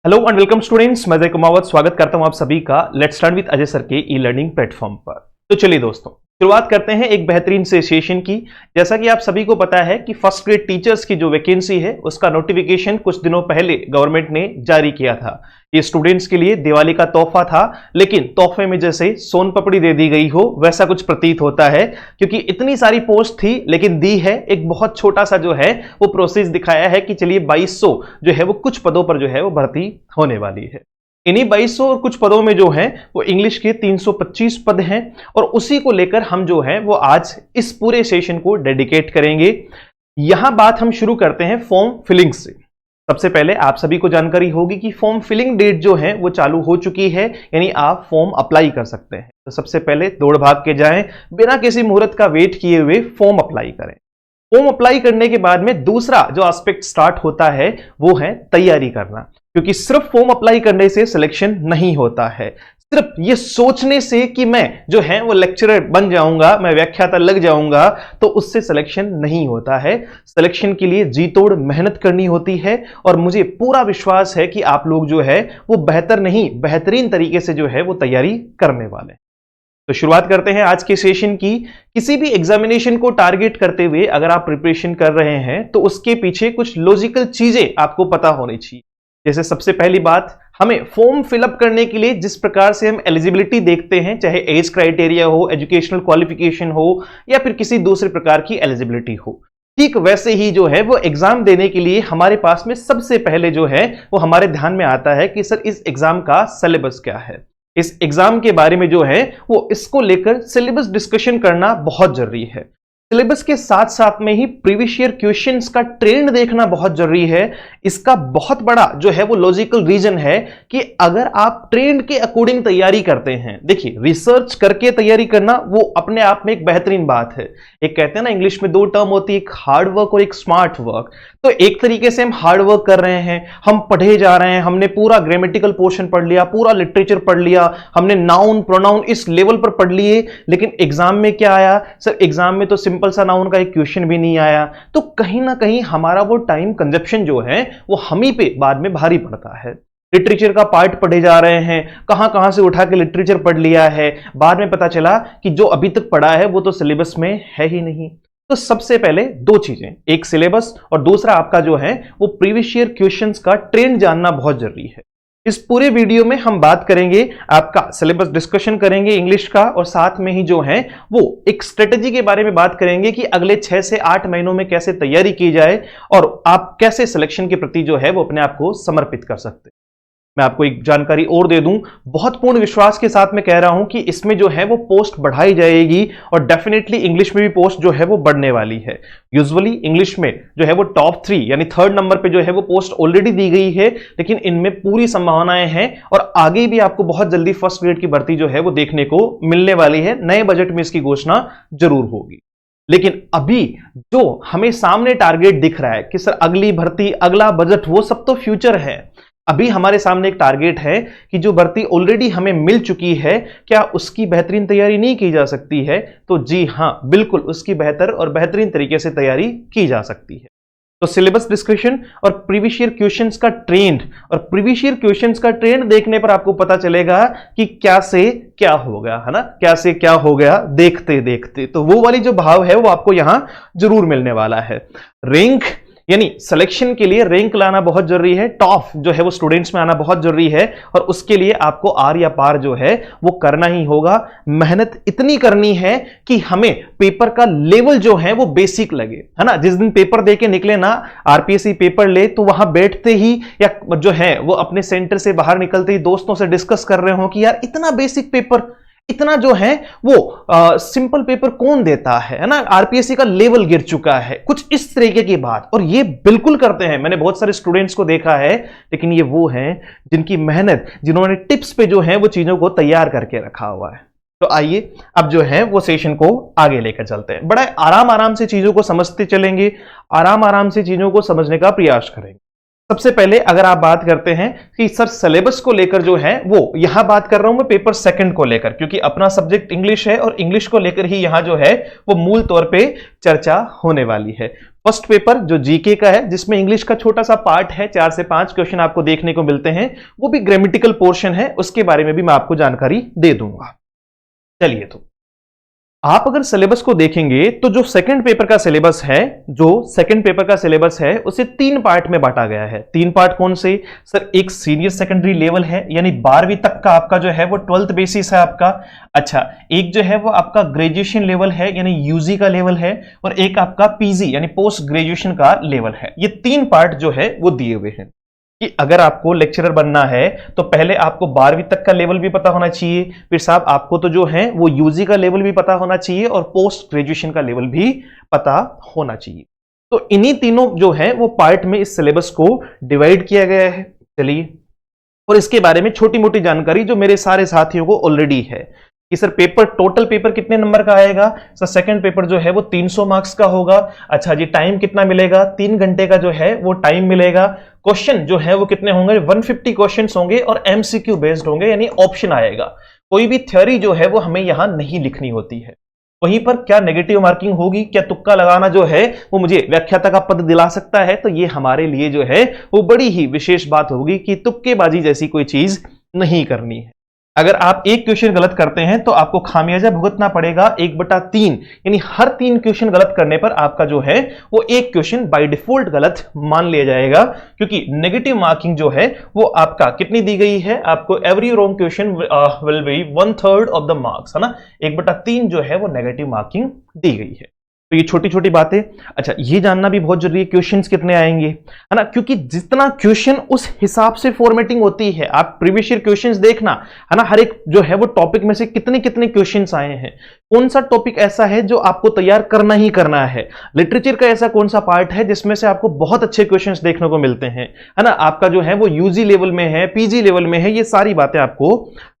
Hello and welcome students, मैं अजय कुमावत स्वागत करता हूं आप सभी का let's learn with Ajay sir के ई लर्निंग प्लेटफॉर्म पर। तो चलिए दोस्तों, शुरुआत करते हैं एक बेहतरीन से सेशन की। जैसा कि आप सभी को पता है कि फर्स्ट ग्रेड टीचर्स की जो वैकेंसी है उसका नोटिफिकेशन कुछ दिनों पहले गवर्नमेंट ने जारी किया था। ये स्टूडेंट्स के लिए दिवाली का तोहफा था, लेकिन तोहफे में जैसे सोन पपड़ी दे दी गई हो वैसा कुछ प्रतीत होता है, क्योंकि इतनी सारी पोस्ट थी लेकिन दी है एक बहुत छोटा सा जो है वो प्रोसेस दिखाया है कि चलिए 2200 जो है वो कुछ पदों पर जो है वो भर्ती होने वाली है। इन्हीं 2200 और कुछ पदों में जो है वो इंग्लिश के 325 पद हैं और उसी को लेकर हम जो है वो आज इस पूरे सेशन को डेडिकेट करेंगे। यहां बात हम शुरू करते हैं फॉर्म फिलिंग से। सबसे पहले आप सभी को जानकारी होगी कि फॉर्म फिलिंग डेट जो है वो चालू हो चुकी है, यानी आप फॉर्म अप्लाई कर सकते हैं। तो सबसे पहले दौड़ भाग के जाएं, बिना किसी मुहूर्त का वेट किए हुए फॉर्म अप्लाई करें। फॉर्म अप्लाई करने के बाद में दूसरा जो एस्पेक्ट स्टार्ट होता है वो है तैयारी करना, क्योंकि सिर्फ फॉर्म अप्लाई करने से सिलेक्शन नहीं होता है। सिर्फ ये सोचने से कि मैं जो है वो लेक्चरर बन जाऊंगा, मैं व्याख्याता लग जाऊंगा, तो उससे सिलेक्शन नहीं होता है। सिलेक्शन के लिए जी तोड़ मेहनत करनी होती है और मुझे पूरा विश्वास है कि आप लोग जो है वो बेहतर नहीं बेहतरीन तरीके से जो है वो तैयारी करने वाले हैं। तो शुरुआत करते हैं आज के सेशन की। किसी भी एग्जामिनेशन को टारगेट करते हुए अगर आप प्रिपरेशन कर रहे हैं तो उसके पीछे कुछ लॉजिकल चीजें आपको पता होनी चाहिए। जैसे सबसे पहली बात, हमें फॉर्म फिलअप करने के लिए जिस प्रकार से हम एलिजिबिलिटी देखते हैं, चाहे एज क्राइटेरिया हो, एजुकेशनल क्वालिफिकेशन हो या फिर किसी दूसरे प्रकार की एलिजिबिलिटी हो, ठीक वैसे ही जो है वो एग्जाम देने के लिए हमारे पास में सबसे पहले जो है वो हमारे ध्यान में आता है कि सर इस एग्जाम का सिलेबस क्या है। इस एग्जाम के बारे में जो है वो इसको लेकर सिलेबस डिस्कशन करना बहुत जरूरी है। सिलेबस के साथ साथ में ही प्रीवियस ईयर क्वेश्चंस का ट्रेंड देखना बहुत जरूरी है। इसका बहुत बड़ा जो है वो लॉजिकल रीजन है कि अगर आप ट्रेंड के अकॉर्डिंग तैयारी करते हैं, देखिए रिसर्च करके तैयारी करना वो अपने आप में एक बेहतरीन बात है। एक कहते हैं ना इंग्लिश में दो टर्म होती है, एक हार्ड वर्क और एक स्मार्ट वर्क। तो एक तरीके से हम हार्ड वर्क कर रहे हैं, हम पढ़े जा रहे हैं, हमने पूरा ग्रामेटिकल पोर्शन पढ़ लिया, पूरा लिटरेचर पढ़ लिया, हमने नाउन प्रोनाउन इस लेवल पर पढ़ लिए, लेकिन एग्जाम में क्या आया? सर एग्जाम में तो सिंपल सा नाउन का एक क्वेश्चन भी नहीं आया। तो कहीं ना कहीं हमारा वो टाइम कंजप्शन जो है वो हम ही पे बाद में भारी पड़ता है। लिटरेचर का पार्ट पढ़े जा रहे हैं, कहां कहां से उठा के लिटरेचर पढ़ लिया है, बाद में पता चला कि जो अभी तक पढ़ा है वो तो सिलेबस में है ही नहीं। तो सबसे पहले दो चीजें, एक सिलेबस और दूसरा आपका जो है वो प्रीवियस ईयर क्वेश्चंस का ट्रेंड जानना बहुत जरूरी है। इस पूरे वीडियो में हम बात करेंगे, आपका सिलेबस डिस्कशन करेंगे इंग्लिश का, और साथ में ही जो है वो एक स्ट्रेटेजी के बारे में बात करेंगे कि अगले 6 से 8 महीनों में कैसे तैयारी की जाए और आप कैसे सिलेक्शन के प्रति जो है वो अपने आप को समर्पित कर सकते हैं। मैं आपको एक जानकारी और दे दूं, बहुत पूर्ण विश्वास के साथ मैं कह रहा हूं कि इसमें जो है वो पोस्ट बढ़ाई जाएगी और डेफिनेटली इंग्लिश में भी पोस्ट जो है वो बढ़ने वाली है। यूजुअली इंग्लिश में जो है वो टॉप 3 यानी 3rd नंबर पे जो है वो पोस्ट ऑलरेडी दी गई है, लेकिन इनमें पूरी संभावनाएं हैं और आगे भी आपको बहुत जल्दी फर्स्ट ग्रेड की भर्ती जो है वो देखने को मिलने वाली है। नए बजट में इसकी घोषणा जरूर होगी। लेकिन अभी जो हमें सामने टारगेट दिख रहा है कि सर अगली भर्ती, अगला बजट, वो सब तो फ्यूचर है। अभी हमारे सामने एक टारगेट है कि जो भर्ती ऑलरेडी हमें मिल चुकी है, क्या उसकी बेहतरीन तैयारी नहीं की जा सकती है? तो जी हां, बिल्कुल उसकी बेहतर और बेहतरीन तरीके से तैयारी की जा सकती है। तो सिलेबस डिस्कशन और प्रीवियस ईयर क्वेश्चंस का ट्रेंड, और प्रीवियस ईयर क्वेश्चंस का ट्रेंड देखने पर आपको पता चलेगा कि क्या से क्या हो गया, है ना, क्या से क्या हो गया देखते देखते। तो वो वाली जो भाव है वो आपको यहां जरूर मिलने वाला है। रैंक यानी सिलेक्शन के लिए रैंक लाना बहुत जरूरी है, टॉप जो है वो स्टूडेंट्स में आना बहुत जरूरी है, और उसके लिए आपको आर या पार जो है वो करना ही होगा। मेहनत इतनी करनी है कि हमें पेपर का लेवल जो है वो बेसिक लगे, है ना। जिस दिन पेपर दे के निकले ना, आरपीएससी पेपर ले, तो वहां बैठते ही या जो है वो अपने सेंटर से बाहर निकलते ही दोस्तों से डिस्कस कर रहे हो कि यार इतना बेसिक पेपर, इतना जो है वो सिंपल पेपर कौन देता है ना, आरपीएससी का लेवल गिर चुका है, कुछ इस तरीके की बात। और ये बिल्कुल करते हैं, मैंने बहुत सारे स्टूडेंट्स को देखा है, लेकिन ये वो हैं जिनकी मेहनत, जिन्होंने टिप्स पे जो है वो चीजों को तैयार करके रखा हुआ है। तो आइए अब जो है वो सेशन को आगे लेकर चलते हैं। बड़ा आराम आराम से चीजों को समझते चलेंगे, आराम आराम से चीजों को समझने का प्रयास करेंगे। सबसे पहले अगर आप बात करते हैं कि सर सिलेबस को लेकर जो है वो, यहां बात कर रहा हूं मैं पेपर सेकंड को लेकर, क्योंकि अपना सब्जेक्ट इंग्लिश है और इंग्लिश को लेकर ही यहां जो है वो मूल तौर पे चर्चा होने वाली है। फर्स्ट पेपर जो जीके का है, जिसमें इंग्लिश का छोटा सा पार्ट है, 4 से 5 क्वेश्चन आपको देखने को मिलते हैं, वो भी ग्रामेटिकल पोर्शन है, उसके बारे में भी मैं आपको जानकारी दे दूंगा। चलिए, तो आप अगर सिलेबस को देखेंगे तो जो सेकंड पेपर का सिलेबस है उसे 3 पार्ट में बांटा गया है। 3 पार्ट कौन से सर? एक सीनियर सेकेंडरी लेवल है, यानी 12वीं तक का आपका जो है वो 12th बेसिस है आपका। अच्छा, एक जो है वो आपका ग्रेजुएशन लेवल है, यानी यूजी का लेवल है, और एक आपका पीजी यानी पोस्ट ग्रेजुएशन का लेवल है। ये 3 पार्ट जो है वो दिए हुए हैं कि अगर आपको लेक्चरर बनना है तो पहले आपको 12वीं तक का लेवल भी पता होना चाहिए, फिर साहब आपको तो जो है वो यूजी का लेवल भी पता होना चाहिए और पोस्ट ग्रेजुएशन का लेवल भी पता होना चाहिए। तो इन्हीं तीनों जो है वो पार्ट में इस सिलेबस को डिवाइड किया गया है। चलिए, और इसके बारे में छोटी मोटी जानकारी जो मेरे सारे साथियों को ऑलरेडी है कि सर टोटल पेपर कितने नंबर का आएगा? सर सेकंड पेपर जो है वो 300 मार्क्स का होगा। अच्छा जी, टाइम कितना मिलेगा? 3 घंटे का जो है वो टाइम मिलेगा। क्वेश्चन जो है वो कितने होंगे? 150 क्वेश्चंस होंगे और एमसीक्यू बेस्ड होंगे, यानी ऑप्शन आएगा। कोई भी थ्योरी जो है वो हमें यहां नहीं लिखनी होती है। वहीं पर क्या नेगेटिव मार्किंग होगी, क्या तुक्का लगाना जो है वो मुझे व्याख्याता का पद दिला सकता है? तो ये हमारे लिए जो है वो बड़ी ही विशेष बात होगी कि तुक्केबाजी जैसी कोई चीज नहीं करनी है। अगर आप एक क्वेश्चन गलत करते हैं तो आपको खामियाजा भुगतना पड़ेगा 1/3, यानी हर 3 क्वेश्चन गलत करने पर आपका जो है वो एक क्वेश्चन बाय डिफॉल्ट गलत मान लिया जाएगा, क्योंकि नेगेटिव मार्किंग जो है वो आपका कितनी दी गई है? आपको every wrong question will be 1/3 of the marks, है ना। 1/3 जो है वो नेगेटिव मार्किंग दी गई है। तो ये छोटी छोटी बातें। अच्छा, ये जानना भी बहुत जरूरी है क्वेश्चंस कितने आएंगे, है ना, क्योंकि जितना क्वेश्चन उस हिसाब से फॉर्मेटिंग होती है। आप प्रीवियस ईयर क्वेश्चंस देखना, है ना, हर एक जो है वो टॉपिक में से कितने कितने क्वेश्चंस आए हैं, कौन सा टॉपिक ऐसा है जो आपको तैयार करना ही करना है, लिटरेचर का ऐसा कौन सा पार्ट है जिसमें से आपको बहुत अच्छे क्वेश्चंस देखने को मिलते हैं, है ना, आपका जो है वो यूजी लेवल में है, पीजी लेवल में है, ये सारी बातें आपको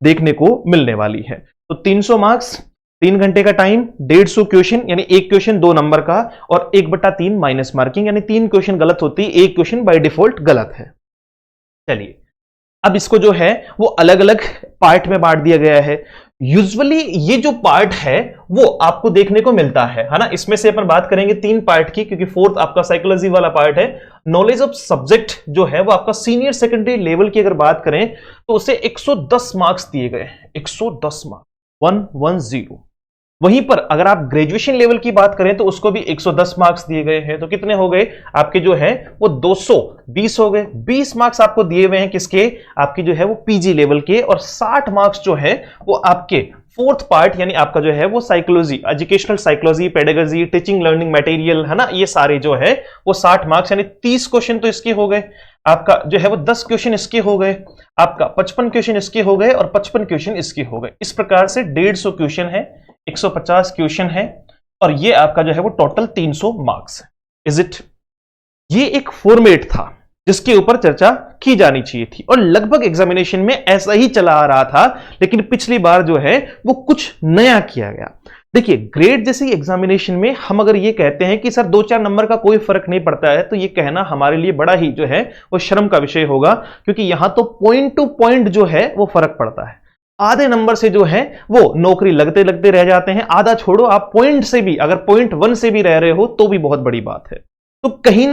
देखने को मिलने वाली है। तो 300 मार्क्स, 3 घंटे का टाइम, 150 क्वेश्चन, यानी एक क्वेश्चन 2 नंबर का, और 1/3 माइनस मार्किंग, यानी 3 क्वेश्चन गलत होती है, एक क्वेश्चन बाय डिफॉल्ट गलत है। चलिए, अब इसको जो है वो अलग अलग पार्ट में बांट दिया गया है। यूजुअली ये जो पार्ट है वो आपको देखने को मिलता है ना। इसमें से अपन बात करेंगे 3 पार्ट की, क्योंकि 4th आपका साइकोलॉजी वाला पार्ट है। नॉलेज ऑफ सब्जेक्ट जो है वो आपका सीनियर सेकेंडरी लेवल की अगर बात करें तो उसे 110 मार्क्स दिए गए हैं, 110 मार्क्स, 110। वहीं पर अगर आप ग्रेजुएशन लेवल की बात करें तो उसको भी 110 मार्क्स दिए गए हैं। तो कितने हो गए आपके जो है वो 220 हो गए। 20 मार्क्स आपको दिए हुए हैं किसके? आपके जो है वो पीजी लेवल के, और 60 मार्क्स जो है वो आपके 4th पार्ट, यानी आपका जो है वो psychology, educational psychology, pedagogy, teaching learning material, है ना, ये सारे जो है वो 60 मार्क्स, यानी 30 क्वेश्चन तो इसके हो गए। आपका जो है वो 10 क्वेश्चन इसके हो गए, आपका 55 क्वेश्चन इसके हो गए, और 55 क्वेश्चन इसके हो गए। इस प्रकार से 150 क्वेश्चन है, 150 क्वेश्चन है, और ये आपका जो है वो टोटल 300 मार्क्स है। Is it? ये एक फॉर्मेट था जिसके ऊपर चर्चा की जानी चाहिए थी, और लगभग एग्जामिनेशन में ऐसा ही चला आ रहा था, लेकिन पिछली बार जो है वो कुछ नया किया गया। देखिए, ग्रेड जैसे एग्जामिनेशन में हम अगर ये कहते हैं कि सर 2-4 नंबर का कोई फर्क नहीं पड़ता है, तो ये कहना हमारे लिए बड़ा ही जो है वो शर्म का विषय होगा, क्योंकि यहां तो पॉइंट टू पॉइंट जो है वो फर्क पड़ता है। आधे नंबर से जो है वो नौकरी लगते लगते रह जाते हैं। आधा छोड़ो, आप पॉइंट से भी, अगर पॉइंट 1 से भी रह रहे हो तो भी बहुत बड़ी बात है। तो कहीं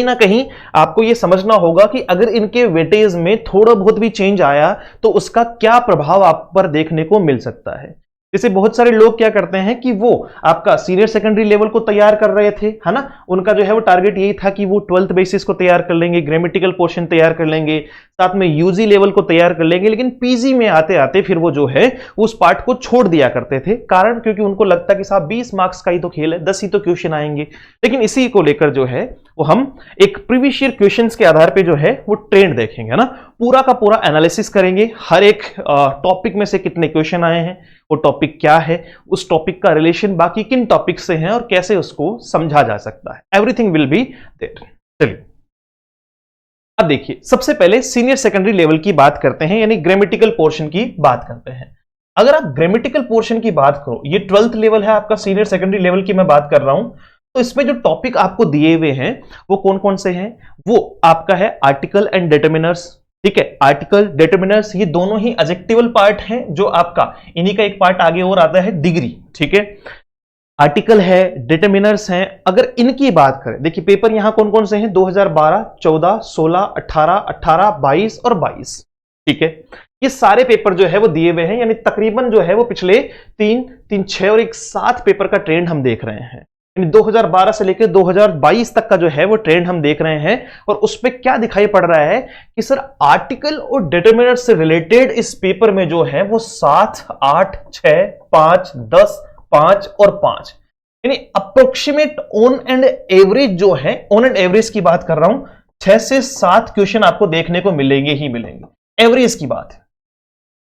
ना कहीं आपको यह समझना होगा कि अगर इनके वेटेज में थोड़ा बहुत भी चेंज आया तो उसका क्या प्रभाव आप पर देखने को मिल सकता है। जैसे बहुत सारे लोग क्या करते हैं कि वो आपका सीनियर सेकेंडरी लेवल को तैयार कर रहे थे, है ना, उनका जो है वो टारगेट यही था कि वो 12th बेसिस को तैयार कर लेंगे, ग्रामेटिकल पोर्शन तैयार कर लेंगे, साथ में यूजी लेवल को तैयार कर लेंगे, लेकिन पीजी में आते आते फिर वो जो है उस पार्ट को छोड़ दिया करते थे। कारण क्योंकि उनको लगता कि साहब 20 मार्क्स का ही तो खेल है, 10 ही तो क्वेश्चन आएंगे। लेकिन इसी को लेकर जो है वो हम एक प्रीवियस ईयर क्वेश्चंस के आधार पे जो है वो ट्रेंड देखेंगे, ना, पूरा का पूरा एनालिसिस करेंगे, हर एक टॉपिक में से कितने क्वेश्चन आए हैं, वो टॉपिक क्या है, उस टॉपिक का रिलेशन बाकी किन टॉपिक से है और कैसे उसको समझा जा सकता है। Everything will be there. चलिए, अब देखिए, सबसे पहले सीनियर सेकेंडरी लेवल की बात करते हैं, यानी ग्रामेटिकल पोर्शन की बात करते हैं। अगर आप ग्रामेटिकल पोर्शन की बात करो, ये 12th लेवल है आपका, सीनियर सेकेंडरी लेवल की मैं बात कर रहा हूं, तो इसमें जो टॉपिक आपको दिए हुए हैं वो कौन कौन से हैं? वो आपका है आर्टिकल एंड डिटरमिनर्स, ठीक है। आर्टिकल, डिटरमिनर्स, ये दोनों ही एडजेक्टिवल पार्ट हैं, जो आपका इन्हीं का एक पार्ट आगे और आता है डिग्री, ठीक है। आर्टिकल है, डिटरमिनर्स हैं। अगर इनकी बात करें, देखिए पेपर यहां कौन कौन से हैं, 2012, 14, 16, 18, 18, 22 और 22। ठीक है, ये सारे पेपर जो है वो दिए हुए हैं, यानी तकरीबन जो है वो पिछले 3, 3, 6 और एक 7 पेपर का ट्रेंड हम देख रहे हैं। यानी 2012 से लेकर 2022 तक का जो है वो ट्रेंड हम देख रहे हैं। और उसमें क्या दिखाई पड़ रहा है कि सर आर्टिकल और डिटरमिनर से रिलेटेड इस पेपर में जो है वो 7, 8, 6, 5, 10, 5 और 5, यानी अप्रोक्सीमेट ऑन एंड एवरेज जो है, ऑन एंड एवरेज की बात कर रहा हूं, 6 से 7 क्वेश्चन आपको देखने को मिलेंगे ही मिलेंगे। एवरेज की बात है।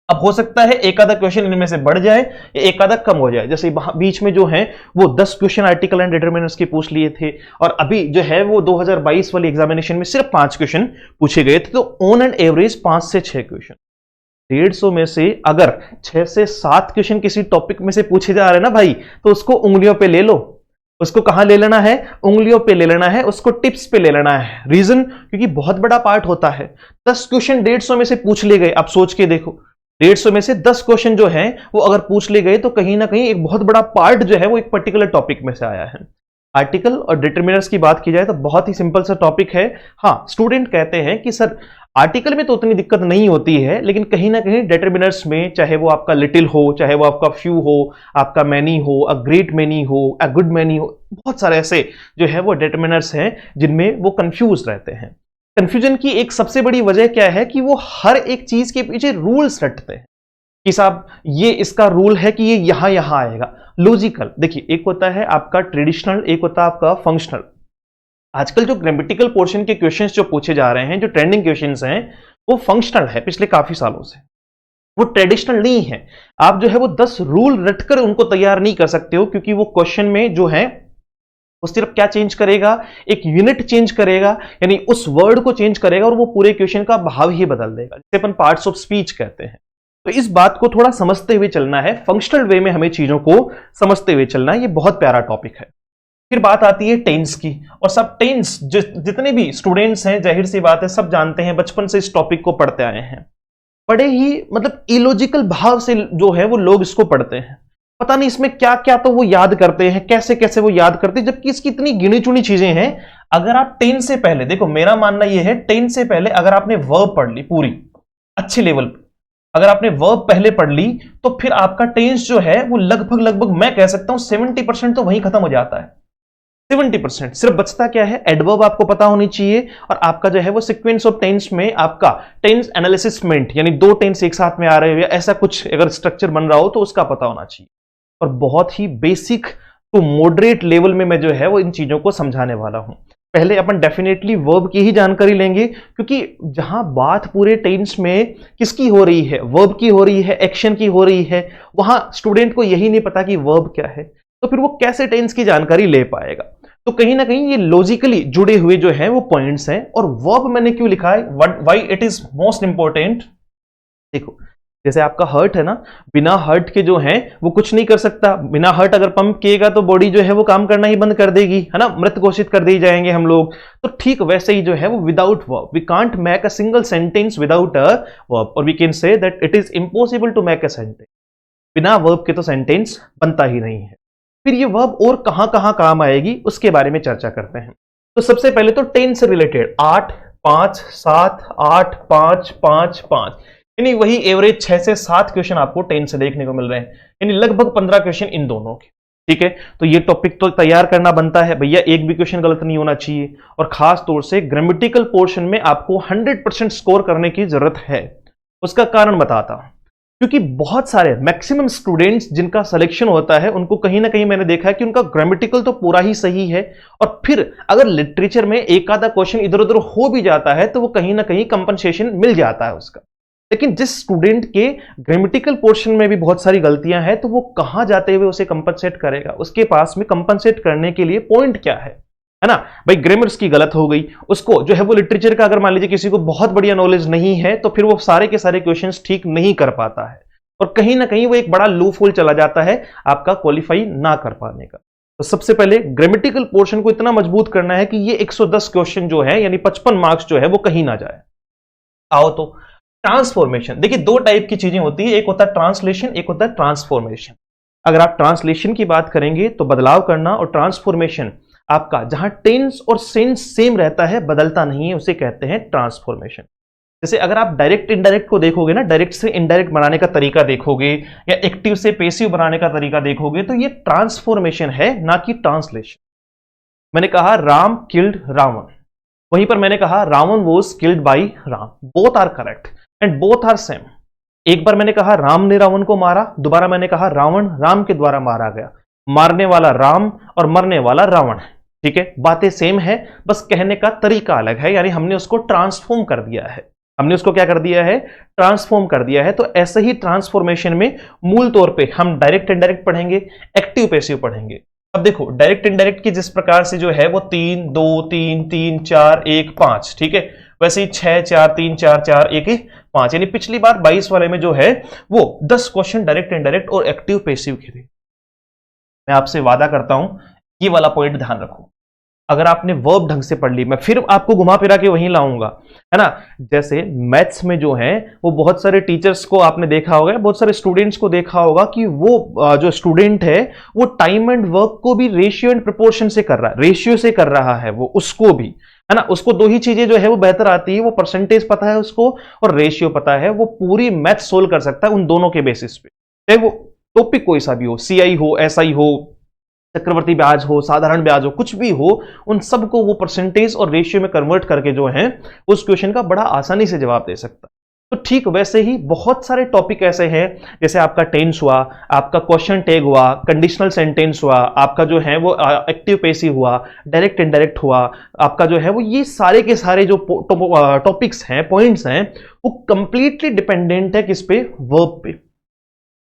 अब हो सकता है एक आधा क्वेश्चन इनमें से बढ़ जाए या एक आधा कम हो जाए। जैसे बीच में जो है वो 10 क्वेश्चन आर्टिकल एंड डिटरमिनर्स के पूछ लिए थे, और अभी जो है वो 2022 वाली एग्जामिनेशन में सिर्फ 5 क्वेश्चन पूछे गए थे। तो ऑन एंड एवरेज 5 से 6 क्वेश्चन, 150 में से अगर 6 से 7 क्वेश्चन किसी टॉपिक में से पूछे जा रहे हैं ना भाई, तो उसको उंगलियों पे ले लो। उसको कहां ले लेना है, उंगलियों पे ले लेना है, उसको टिप्स पे ले लेना है। रीजन, क्योंकि बहुत बड़ा पार्ट होता है। 10 क्वेश्चन 150 में से पूछ ले गए, आप सोच के देखो, 150 में से 10 क्वेश्चन जो है वो अगर पूछ ले गए तो कहीं ना कहीं एक बहुत बड़ा पार्ट जो है वो एक पर्टिकुलर टॉपिक में से आया है। आर्टिकल और डिटरमिनर्स की बात की जाए तो बहुत ही सिंपल सा टॉपिक है। हाँ, स्टूडेंट कहते हैं कि सर आर्टिकल में तो उतनी दिक्कत नहीं होती है, लेकिन कहीं ना कहीं डिटरमिनर्स में, चाहे वो आपका लिटिल हो, चाहे वो आपका फ्यू हो, आपका मैनी हो, अ ग्रेट मैनी हो, अ गुड मैनी हो, बहुत सारे ऐसे जो है वो डिटरमिनर्स हैं जिनमें वो कंफ्यूज रहते हैं। कंफ्यूजन की एक सबसे बड़ी वजह क्या है कि वो हर एक चीज के पीछे रूल्स रटते हैं कि साहब ये इसका रूल है कि ये यहां यहां आएगा। लॉजिकल, देखिए एक होता है आपका ट्रेडिशनल, एक होता है आपका फंक्शनल। आजकल जो ग्रामेटिकल पोर्शन के क्वेश्चंस जो पूछे जा रहे हैं, जो ट्रेंडिंग क्वेश्चंस हैं, वो फंक्शनल है पिछले काफी सालों से, वो ट्रेडिशनल नहीं है। आप जो है वो 10 रूल रटकर उनको तैयार नहीं कर सकते हो, क्योंकि वो क्वेश्चन में जो है वो सिर्फ क्या चेंज करेगा, एक यूनिट चेंज करेगा, यानी उस वर्ड को चेंज करेगा और वो पूरे क्वेश्चन का भाव ही बदल देगा, जिसे अपन पार्ट्स ऑफ स्पीच कहते हैं। तो इस बात को थोड़ा समझते हुए चलना है, फंक्शनल वे में हमें चीजों को समझते हुए चलना है। ये बहुत प्यारा टॉपिक है। फिर बात आती है टेंस की, और सब टेंस जितने भी स्टूडेंट्स हैं, जाहिर सी बात है सब जानते हैं, बचपन से इस टॉपिक को पढ़ते आए हैं। बड़े ही मतलब इलॉजिकल भाव से जो है वो लोग इसको पढ़ते हैं। पता नहीं इसमें क्या क्या तो वो याद करते हैं, कैसे कैसे वो याद करते हैं, जबकि इसकी इतनी गिनी चुनी चीजें हैं। अगर आप टेंस से पहले देखो, मेरा मानना यह है, टेंस से पहले अगर आपने वर्ब पढ़ ली पूरी अच्छे लेवल पे, अगर आपने वर्ब पहले पढ़ ली, तो फिर आपका टेंस जो है वो लगभग मैं कह सकता हूं 70% तो वहीं खत्म हो जाता है। 70% सिर्फ बचता क्या है, एडवर्ब आपको पता होनी चाहिए, और आपका जो है वो सीक्वेंस ऑफ टेंस में आपका टेंस एनालिसिसमेंट, यानी 2 टेंस एक साथ में आ रहे हो या ऐसा कुछ अगर स्ट्रक्चर बन रहा हो तो उसका पता होना चाहिए। और बहुत ही बेसिक टू मॉडरेट लेवल में मैं जो है वो इन चीजों को समझाने वाला हूं। पहले अपन डेफिनेटली वर्ब की ही जानकारी लेंगे, क्योंकि जहां बात पूरे टेंस में किसकी हो रही है, वर्ब की हो रही है, एक्शन की हो रही है, वहां स्टूडेंट को यही नहीं पता कि वर्ब क्या है, तो फिर वो कैसे टेंस की जानकारी ले पाएगा। तो कहीं ना कहीं ये लॉजिकली जुड़े हुए जो है वो पॉइंट्स हैं। और वर्ब मैंने क्यों लिखा है, why it is most important. देखो जैसे आपका हर्ट है ना, बिना हर्ट के जो है वो कुछ नहीं कर सकता। बिना हर्ट अगर पंप किएगा तो बॉडी जो है वो काम करना ही बंद कर देगी, है ना, मृत घोषित कर दी जाएंगे हम लोग। तो ठीक वैसे ही जो है वो without verb we can't make a single sentence without a verb, और we can say that it is impossible to make a sentence. बिना वर्ब के तो सेंटेंस बनता ही नहीं है। फिर ये वर्ब और कहां कहां काम आएगी उसके बारे में चर्चा करते हैं। तो सबसे पहले तो टेंस से रिलेटेड 8, 5, 7, 8, 5, 5, 5, यानी वही एवरेज 6 से 7 क्वेश्चन आपको टेंस से देखने को मिल रहे हैं, यानी लगभग 15 क्वेश्चन इन दोनों के। ठीक है, तो ये टॉपिक तो तैयार करना बनता है भैया, एक भी क्वेश्चन गलत नहीं होना चाहिए। और खास तौर से ग्रामेटिकल पोर्शन में आपको 100% स्कोर करने की जरूरत है। उसका कारण बताता हूं, क्योंकि बहुत सारे मैक्सिमम स्टूडेंट्स जिनका सिलेक्शन होता है उनको कहीं ना कहीं मैंने देखा है कि उनका ग्रामेटिकल तो पूरा ही सही है, और फिर अगर लिटरेचर में एक आधा क्वेश्चन इधर उधर हो भी जाता है तो वो कहीं ना कहीं कंपनसेशन मिल जाता है उसका। लेकिन जिस स्टूडेंट के ग्रामेटिकल पोर्शन में भी बहुत सारी गलतियां हैं, तो वो कहां जाते हुए उसे कंपनसेट करेगा, उसके पास में कंपनसेट करने के लिए पॉइंट क्या है ना। भाई ग्रामर्स की गलत हो गई, उसको जो है वो लिटरेचर का अगर मान लीजिए किसी को बहुत बढ़िया नॉलेज नहीं है, तो फिर वो सारे के सारे क्वेश्चंस ठीक नहीं कर पाता है, और कहीं ना कहीं वो एक बड़ा लूप होल चला जाता है आपका क्वालिफाई ना कर पाने का। तो सबसे पहले ग्रामेटिकल पोर्शन को इतना मजबूत करना है कि ये 110 क्वेश्चन जो है, यानी 55 मार्क्स जो है वो कहीं ना जाए। आओ तो ट्रांसफॉर्मेशन, देखिए 2 टाइप की चीजें होती है, एक होता है ट्रांसलेशन, एक होता है ट्रांसफॉर्मेशन। अगर आप ट्रांसलेशन की बात करेंगे तो बदलाव करना, और ट्रांसफॉर्मेशन आपका जहां टेंस और सेंस सेम रहता है, बदलता नहीं है, उसे कहते हैं ट्रांसफॉर्मेशन। जैसे अगर आप डायरेक्ट इनडायरेक्ट को देखोगे ना, डायरेक्ट से इनडायरेक्ट बनाने का तरीका देखोगे या एक्टिव से पेसिव बनाने का तरीका देखोगे, तो ये ट्रांसफॉर्मेशन है, ना कि ट्रांसलेशन। मैंने कहा राम किल्ड रावण, वहीं पर मैंने कहा Ravan was killed by Ram. Both are correct and both are same. एक बार मैंने कहा राम ने रावण को मारा, दोबारा मैंने कहा रावण राम के द्वारा मारा गया। मारने वाला राम और मरने वाला रावण है, ठीक है, बातें सेम है, बस कहने का तरीका अलग है, यानी हमने उसको ट्रांसफॉर्म कर दिया है। हमने उसको क्या कर दिया है? ट्रांसफॉर्म कर दिया है। तो ऐसे ही ट्रांसफॉर्मेशन में मूल तौर पे हम डायरेक्ट इनडायरेक्ट पढ़ेंगे, एक्टिव पैसिव पढ़ेंगे। अब देखो डायरेक्ट इनडायरेक्ट की जिस प्रकार से जो है वो 3 2 3 3 4 1 5, ठीक है, वैसे ही 6 4 3 4 4 1 5, यानी पिछली बार 22 वाले में जो है वो 10 क्वेश्चन डायरेक्ट इनडायरेक्ट और एक्टिव पैसिव के थे। मैं आपसे वादा करता हूं ये वाला पॉइंट ध्यान रखो। अगर आपने वर्ब ढंग से पढ़ ली, मैं फिर आपको घुमा फिरा के वहीं लाऊंगा, है ना। जैसे मैथ्स में जो है वो बहुत सारे टीचर्स को आपने देखा होगा, बहुत सारे स्टूडेंट्स को देखा होगा कि वो जो स्टूडेंट है वो टाइम एंड वर्क को भी रेशियो एंड प्रोपोर्शन से कर रहा है, रेशियो से कर रहा है वो, उसको भी, है ना। उसको दो ही चीजें जो है वो बेहतर आती है, वो परसेंटेज पता है उसको और रेशियो पता है, वो पूरी मैथ सोल्व कर सकता है उन दोनों के बेसिस पे, चाहे वो टॉपिक कोई सा भी हो, सीआई हो, एसआई हो, चक्रवर्ती ब्याज हो, साधारण ब्याज हो, कुछ भी हो, उन सबको वो परसेंटेज और रेशियो में कन्वर्ट करके जो है उस क्वेश्चन का बड़ा आसानी से जवाब दे सकता है। तो ठीक वैसे ही बहुत सारे टॉपिक ऐसे हैं, जैसे आपका टेंस हुआ, आपका क्वेश्चन टैग हुआ, कंडीशनल सेंटेंस हुआ, आपका जो है वो एक्टिव पैसिव हुआ, डायरेक्ट इनडायरेक्ट हुआ, आपका जो है वो ये सारे के सारे जो टॉपिक्स हैं, पॉइंट्स हैं, वो कंप्लीटली डिपेंडेंट है किस पे? वर्ब पे।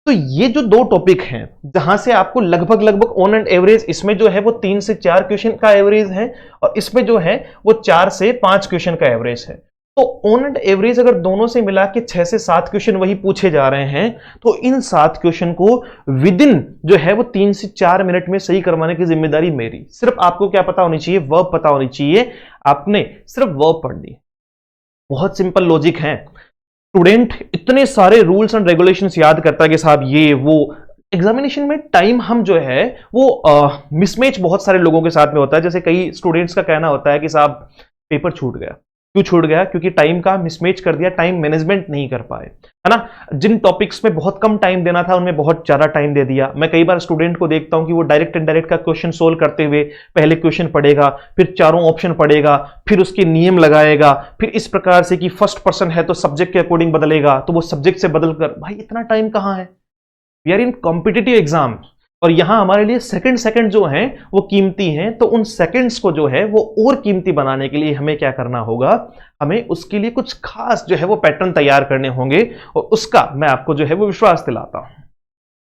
तो ये जो दो टॉपिक हैं जहां से आपको लगभग ऑन एंड एवरेज, इसमें जो है वो 3 से 4 क्वेश्चन का एवरेज है और इसमें जो है वो 4 से 5 क्वेश्चन का एवरेज है। तो ऑन एंड एवरेज अगर दोनों से मिला के 6 से 7 क्वेश्चन वही पूछे जा रहे हैं, तो इन 7 क्वेश्चन को विद इन जो है वो 3 से 4 मिनट में सही करवाने की जिम्मेदारी मेरी। सिर्फ आपको क्या पता होनी चाहिए? वर्ब पता होनी चाहिए, आपने सिर्फ वर्ब पढ़नी। बहुत सिंपल लॉजिक है। स्टूडेंट इतने सारे रूल्स एंड रेगुलेशंस याद करता है कि साहब ये वो, एग्जामिनेशन में टाइम हम जो है वो मिसमैच बहुत सारे लोगों के साथ में होता है। जैसे कई स्टूडेंट्स का कहना होता है कि साहब पेपर छूट गया। क्यों छूट गया? क्योंकि टाइम का मिसमैच कर दिया, टाइम मैनेजमेंट नहीं कर पाए, है ना। जिन टॉपिक्स में बहुत कम टाइम देना था उनमें बहुत ज्यादा टाइम दे दिया। मैं कई बार स्टूडेंट को देखता हूं कि वो डायरेक्ट इनडायरेक्ट का क्वेश्चन सोल्व करते हुए पहले क्वेश्चन पढ़ेगा, फिर चारों ऑप्शन पढ़ेगा, फिर उसके नियम लगाएगा, फिर इस प्रकार से कि फर्स्ट पर्सन है तो सब्जेक्ट के अकॉर्डिंग बदलेगा, तो वो सब्जेक्ट से बदल कर, भाई इतना टाइम कहां है? We are in competitive exam और यहां हमारे लिए सेकंड जो हैं वो कीमती हैं। तो उन सेकंड्स को जो है वो और कीमती बनाने के लिए हमें क्या करना होगा? हमें उसके लिए कुछ खास जो है वो पैटर्न तैयार करने होंगे और उसका मैं आपको जो है वो विश्वास दिलाता हूं।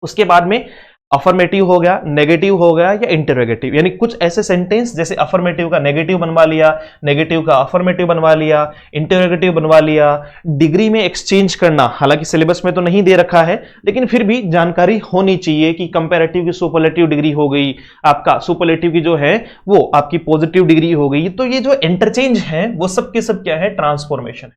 उसके बाद में अफर्मेटिव हो गया, नेगेटिव हो गया या इंटरोगेटिव, यानी कुछ ऐसे सेंटेंस जैसे अफर्मेटिव का नेगेटिव बनवा लिया, नेगेटिव का अफर्मेटिव बनवा लिया, इंटरोगेटिव बनवा लिया। डिग्री में एक्सचेंज करना, हालांकि सिलेबस में तो नहीं दे रखा है, लेकिन फिर भी जानकारी होनी चाहिए कि कंपैरेटिव की सुपरलेटिव डिग्री हो गई, आपका सुपरलेटिव की जो है वो आपकी पॉजिटिव डिग्री हो गई। तो ये जो इंटरचेंज है वो सब के सब क्या है? ट्रांसफॉर्मेशन है।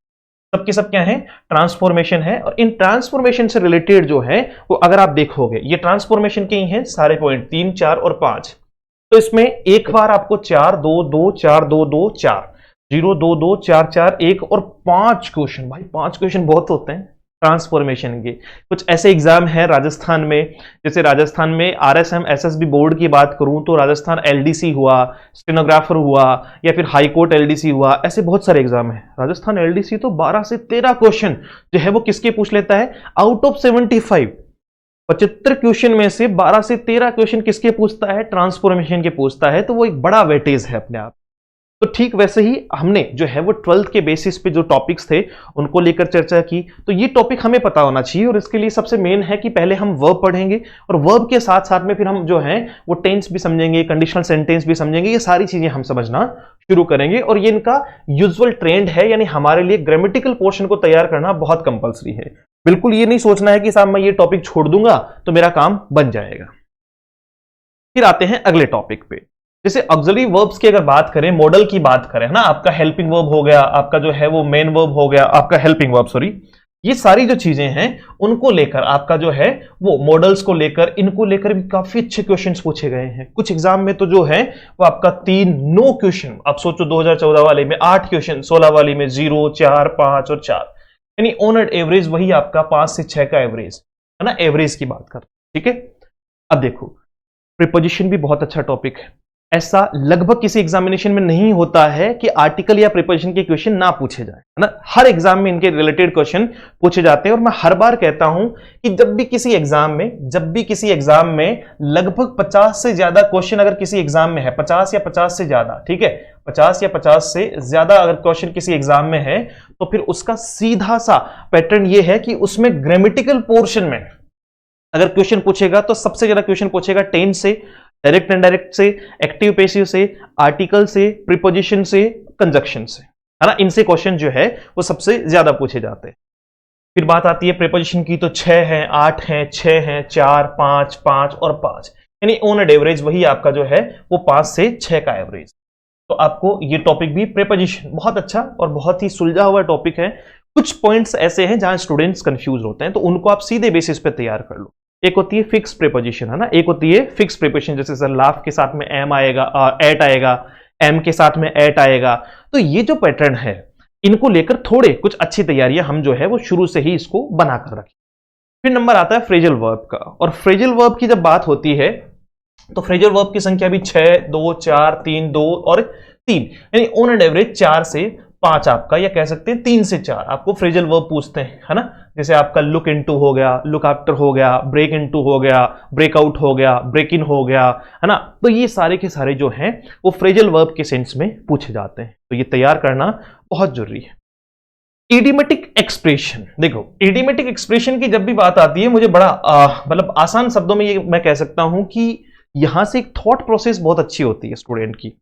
सबके सब क्या है? ट्रांसफॉर्मेशन है। और इन ट्रांसफॉर्मेशन से रिलेटेड जो है वो अगर आप देखोगे, ये ट्रांसफॉर्मेशन के ही हैं सारे पॉइंट 3 4 और 5। तो इसमें एक बार आपको 4 2 2 4 2 2 4 0 2 2 4 4 1 और 5 क्वेश्चन। भाई 5 क्वेश्चन बहुत होते हैं ट्रांसफॉर्मेशन के। कुछ ऐसे एग्जाम है राजस्थान में, जैसे राजस्थान में आरएसएम एसएसबी बोर्ड की बात करूं तो राजस्थान एलडीसी हुआ, स्टेनोग्राफर हुआ, या फिर हाईकोर्ट एलडीसी हुआ, ऐसे बहुत सारे एग्जाम है। राजस्थान एलडीसी तो 12 से 13 क्वेश्चन जो है वो किसके पूछ लेता है? आउट ऑफ 75 75 क्वेश्चन में से 12 से 13 क्वेश्चन किसके पूछता है? ट्रांसफॉर्मेशन के पूछता है। तो वो एक बड़ा वेटेज है अपने आप। तो ठीक वैसे ही हमने जो है वो 12th के बेसिस पे जो टॉपिक्स थे उनको लेकर चर्चा की। तो ये टॉपिक हमें पता होना चाहिए और इसके लिए सबसे मेन है कि पहले हम वर्ब पढ़ेंगे और वर्ब के साथ साथ में फिर हम जो है वो टेंस भी समझेंगे, कंडीशनल सेंटेंस भी समझेंगे। ये सारी चीजें हम समझना शुरू करेंगे और ये इनका यूजुअल ट्रेंड है, यानी हमारे लिए ग्रामेटिकल पोर्शन को तैयार करना बहुत कंपल्सरी है। बिल्कुल ये नहीं सोचना है कि साहब मैं ये टॉपिक छोड़ दूंगा तो मेरा काम बन जाएगा। फिर आते हैं अगले टॉपिक पे। जैसे ऑक्सिलरी वर्ब्स की अगर बात करें, मॉडल की बात करें, है ना, आपका हेल्पिंग वर्ब हो गया, आपका जो है वो मेन वर्ब हो गया, आपका हेल्पिंग वर्ब सॉरी, ये सारी जो चीजें हैं उनको लेकर आपका जो है वो मॉडल्स को लेकर, इनको लेकर भी काफी अच्छे क्वेश्चंस पूछे गए हैं। कुछ एग्जाम में तो जो है वो आपका 9 क्वेश्चन, आप सोचो 2014 वाले में 8 क्वेश्चन, 16 वाले में 0, 4, 5 और 4, यानी ऑन एन एवरेज वही आपका 5 से 6 का एवरेज है ना, एवरेज की बात कर, ठीक है। अब देखो प्रीपोजिशन भी बहुत अच्छा टॉपिक है। ऐसा लगभग किसी एग्जामिनेशन में नहीं होता है कि आर्टिकल या प्रीपोजिशन के क्वेश्चन ना पूछे जाए, है ना। हर एग्जाम में इनके रिलेटेड क्वेश्चन पूछे जाते हैं। और मैं हर बार कहता हूं कि जब भी किसी एग्जाम में लगभग 50 से ज्यादा क्वेश्चन अगर किसी एग्जाम में है, 50 या 50 से ज्यादा, ठीक है, 50 या 50 से ज्यादा अगर क्वेश्चन किसी एग्जाम में है, तो फिर उसका सीधा सा पैटर्न यह है कि उसमें ग्रामेटिकल पोर्शन में अगर क्वेश्चन पूछेगा तो सबसे ज्यादा क्वेश्चन पूछेगा टेंस से, डायरेक्ट इनडायरेक्ट से, एक्टिव पैसिव से, आर्टिकल से, प्रीपोजिशन से, कंजक्शन से, है ना। इनसे क्वेश्चन जो है वो सबसे ज्यादा पूछे जाते हैं। फिर बात आती है प्रीपोजिशन की, तो 6 है, 8 है, 6 है, 4, 5, 5 और 5, यानी ऑन एन एवरेज वही आपका जो है वो 5 से 6 का एवरेज। तो आपको ये टॉपिक भी प्रीपोजिशन बहुत अच्छा और बहुत ही सुलझा हुआ टॉपिक है। कुछ पॉइंट्स ऐसे हैं जहां स्टूडेंट्स कंफ्यूज होते हैं, तो उनको आप सीधे बेसिस पे तैयार कर लो। एक होती है फिक्स प्रीपोजिशन, है ना, एक होती है फिक्स प्रीपोजिशन, जैसे सर लाफ के साथ में एम आएगा, एट आएगा, एम के साथ में एट आएगा। तो ये जो पैटर्न है इनको लेकर थोड़े कुछ अच्छी तैयारियां हम जो है वो शुरू से ही इसको बनाकर रखें। फिर नंबर आता है फ्रेजल वर्ब का, और फ्रेजल वर्ब की जब बात होती है तो फ्रेजल वर्ब की संख्या भी 6, 2, 4, 3, 2 और 3, यानी ऑन एन एवरेज 4 से 5 आपका, या कह सकते हैं 3 से 4 आपको फ्रेजल वर्ब पूछते हैं, है ना। जैसे आपका लुक इनटू हो गया, लुक आफ्टर हो गया, ब्रेक इनटू हो गया, ब्रेकआउट हो गया, ब्रेक इन हो गया, है ना। तो ये सारे के सारे जो हैं वो फ्रेजल वर्ब के सेंस में पूछे जाते हैं, तो ये तैयार करना बहुत जरूरी है। इडियोमेटिक एक्सप्रेशन, देखो इडियोमेटिक एक्सप्रेशन की जब भी बात आती है, मुझे बड़ा मतलब आसान शब्दों में ये मैं कह सकता हूं कि यहां से एक थॉट प्रोसेस बहुत अच्छी होती है स्टूडेंट की।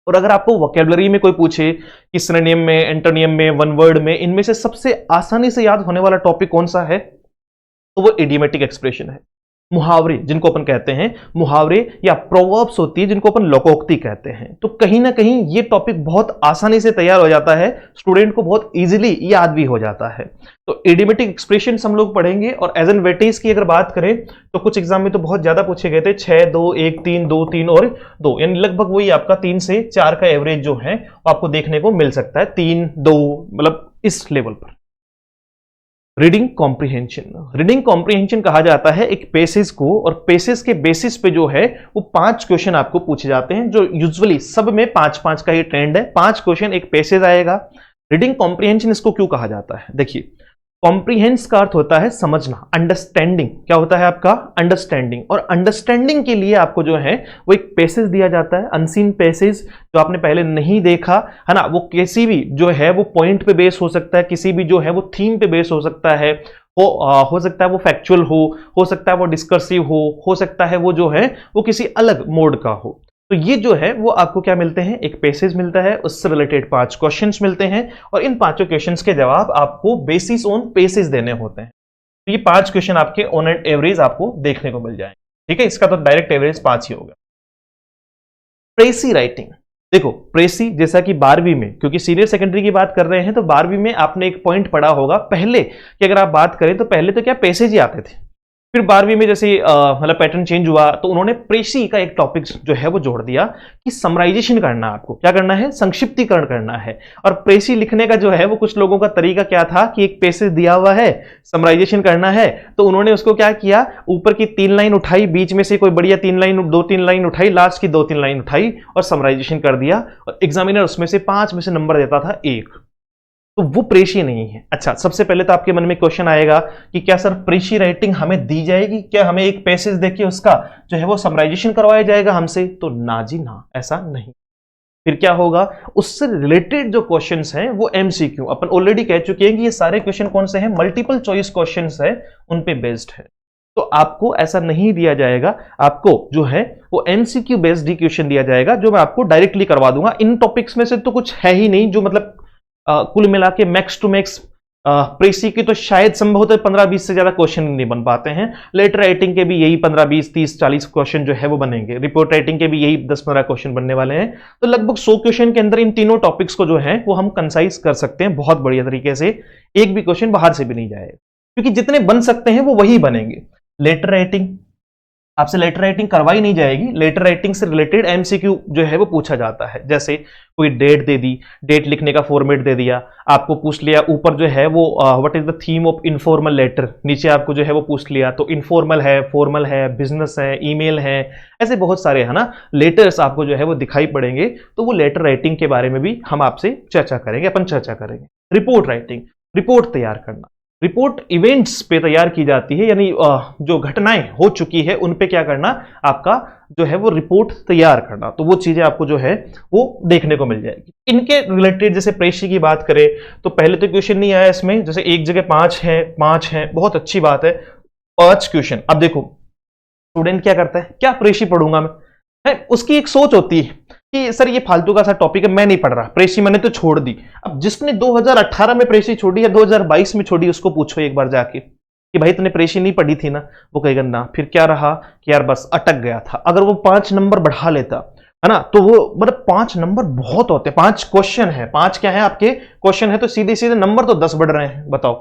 और अगर आपको वोकैबुलरी में कोई पूछे कि सिनोनिम में, एंटोनियम में, वन वर्ड में, इनमें से सबसे आसानी से याद होने वाला टॉपिक कौन सा है, तो वो इडियोमेटिक एक्सप्रेशन है। मुहावरे जिनको अपन कहते हैं, मुहावरे या प्रोवर्ब्स होती है जिनको अपन लोकोक्ति कहते हैं, तो कहीं ना कहीं ये टॉपिक बहुत आसानी से तैयार हो जाता है, स्टूडेंट को बहुत इजीली याद भी हो जाता है। तो इडियोमेटिक एक्सप्रेशन हम लोग पढ़ेंगे। और एज एन वेटेज की अगर बात करें तो कुछ एग्जाम में तो बहुत ज्यादा पूछे गए थे, 6, 2, 1, 3, 2, 3 और 2, यानी लगभग वही आपका 3 से 4 का एवरेज जो है वो आपको देखने को मिल सकता है, 3, 2 मतलब इस लेवल पर। रीडिंग कॉम्प्रिहेंशन, रीडिंग कॉम्प्रिहेंशन कहा जाता है एक पेसेज को, और पेसेज के बेसिस पे जो है वो 5 क्वेश्चन आपको पूछे जाते हैं, जो यूजुअली सब में 5-5 का ही ट्रेंड है। 5 क्वेश्चन एक पेसेज आएगा। रीडिंग कॉम्प्रिहेंशन इसको क्यों कहा जाता है, देखिए कॉम्प्रिहेंस का अर्थ होता है समझना, अंडरस्टैंडिंग क्या होता है आपका, अंडरस्टैंडिंग। और अंडरस्टैंडिंग के लिए आपको जो है वो एक पैसेज दिया जाता है, अनसीन पैसेज, जो आपने पहले नहीं देखा, है ना। वो किसी भी जो है वो पॉइंट पे बेस हो सकता है, किसी भी जो है वो थीम पे बेस हो सकता है, हो सकता है वो फैक्चुअल हो सकता है वो डिस्कर्सिव हो सकता है वो जो है वो किसी अलग मोड का हो। तो ये जो है वो आपको क्या मिलते हैं, एक पैसेज मिलता है, उससे रिलेटेड 5 क्वेश्चंस मिलते हैं, और इन 5 क्वेश्चंस के जवाब आपको बेसिस ऑन पैसेज देने होते हैं। तो ये 5 क्वेश्चन आपके ऑन एन एवरेज आपको देखने को मिल जाएंगे, ठीक है। इसका तो डायरेक्ट एवरेज 5 ही होगा। प्रेसी राइटिंग, देखो प्रेसी जैसा कि 12वीं में, क्योंकि सीनियर सेकेंडरी की बात कर रहे हैं, तो 12वीं में आपने एक पॉइंट पढ़ा होगा पहले कि अगर आप बात करें तो पहले तो क्या पैसेज ही आते थे, फिर 12वीं में जैसे मतलब पैटर्न चेंज हुआ तो उन्होंने प्रेसी का एक टॉपिक जो है वो जोड़ दिया कि समराइजेशन करना, आपको क्या करना है, संक्षिप्तीकरण करना है। और प्रेसी लिखने का जो है वो कुछ लोगों का तरीका क्या था कि एक पैसेज दिया हुआ है, समराइजेशन करना है, तो उन्होंने उसको क्या किया, ऊपर की 3 लाइन उठाई, बीच में से कोई बढ़िया 2-3 लाइन उठाई, लास्ट की 2-3 लाइन उठाई और समराइजेशन कर दिया, और एग्जामिनर उसमें से 5 में से नंबर देता था 1। तो वो प्रेसी नहीं है। अच्छा, सबसे पहले तो आपके मन में क्वेश्चन आएगा कि क्या सर प्रेसी राइटिंग हमें दी जाएगी, क्या हमें एक पैसेज देके उसका जो है वो समराइजेशन करवाया जाएगा हमसे, तो ना जी ना, ऐसा नहीं। फिर क्या होगा, उससे रिलेटेड जो क्वेश्चंस हैं वो एमसीक्यू, अपन ऑलरेडी कह चुके हैं कि ये सारे क्वेश्चन कौन से हैं, मल्टीपल चॉइस क्वेश्चंस है, उन पे बेस्ड है। तो आपको ऐसा नहीं दिया जाएगा, आपको जो है वो एमसीक्यू बेस्ड ही क्वेश्चन दिया जाएगा, जो मैं आपको डायरेक्टली करवा दूंगा। इन टॉपिक्स में से तो कुछ है ही नहीं जो मतलब कुल मिला के मैक्स टू मैक्स प्रेसी की तो शायद संभवतः 15-20 से ज्यादा क्वेश्चन नहीं बन पाते हैं। लेटर राइटिंग के भी यही 15-20, 30-40 क्वेश्चन जो है वो बनेंगे। रिपोर्ट राइटिंग के भी यही 10-15 क्वेश्चन बनने वाले हैं। तो लगभग 100 क्वेश्चन के अंदर इन तीनों टॉपिक्स को जो है वो हम कंसाइज कर सकते हैं बहुत बढ़िया तरीके से। एक भी क्वेश्चन बाहर से भी नहीं जाएगा, क्योंकि जितने बन सकते हैं वो वही बनेंगे। लेटर राइटिंग, आपसे लेटर राइटिंग करवाई नहीं जाएगी। लेटर राइटिंग से रिलेटेड एमसीक्यू जो है वो पूछा जाता है। जैसे कोई डेट दे दी, डेट लिखने का फॉर्मेट दे दिया, आपको पूछ लिया ऊपर जो है वो what is the theme of informal letter, नीचे आपको जो है वो पूछ लिया। तो इनफॉर्मल है, फॉर्मल है, बिजनेस है, ईमेल है, ऐसे बहुत सारे है ना लेटर्स आपको जो है वो दिखाई पड़ेंगे। तो वो लेटर राइटिंग के बारे में भी हम आपसे चर्चा करेंगे, अपन चर्चा करेंगे। रिपोर्ट राइटिंग, रिपोर्ट तैयार करना। रिपोर्ट इवेंट्स पे तैयार की जाती है, यानी जो घटनाएं हो चुकी है उन पे क्या करना, आपका जो है वो रिपोर्ट तैयार करना। तो वो चीजें आपको जो है वो देखने को मिल जाएगी। इनके रिलेटेड जैसे प्रेषी की बात करें तो पहले तो क्वेश्चन नहीं आया इसमें, जैसे एक जगह 5 है, बहुत अच्छी बात है 5 क्वेश्चन। अब देखो स्टूडेंट क्या करता है, क्या प्रेषी पढ़ूंगा मैं, उसकी एक सोच होती है कि सर ये फालतू का सा टॉपिक है, मैं नहीं पढ़ रहा, प्रेषी मैंने तो छोड़ दी। अब जिसने 2018 में प्रेषी छोड़ी या 2022 में छोड़ी, उसको पूछो एक बार जाके कि भाई तूने प्रेषी नहीं पढ़ी थी ना, वो कहेगा ना। फिर क्या रहा कि यार बस अटक गया था। अगर वो 5 नंबर बढ़ा लेता है ना, तो वो मतलब 5 नंबर बहुत होते हैं। 5 क्वेश्चन है, 5 क्या है आपके क्वेश्चन है, तो सीधे सीधे नंबर तो 10 बढ़ रहे हैं। बताओ,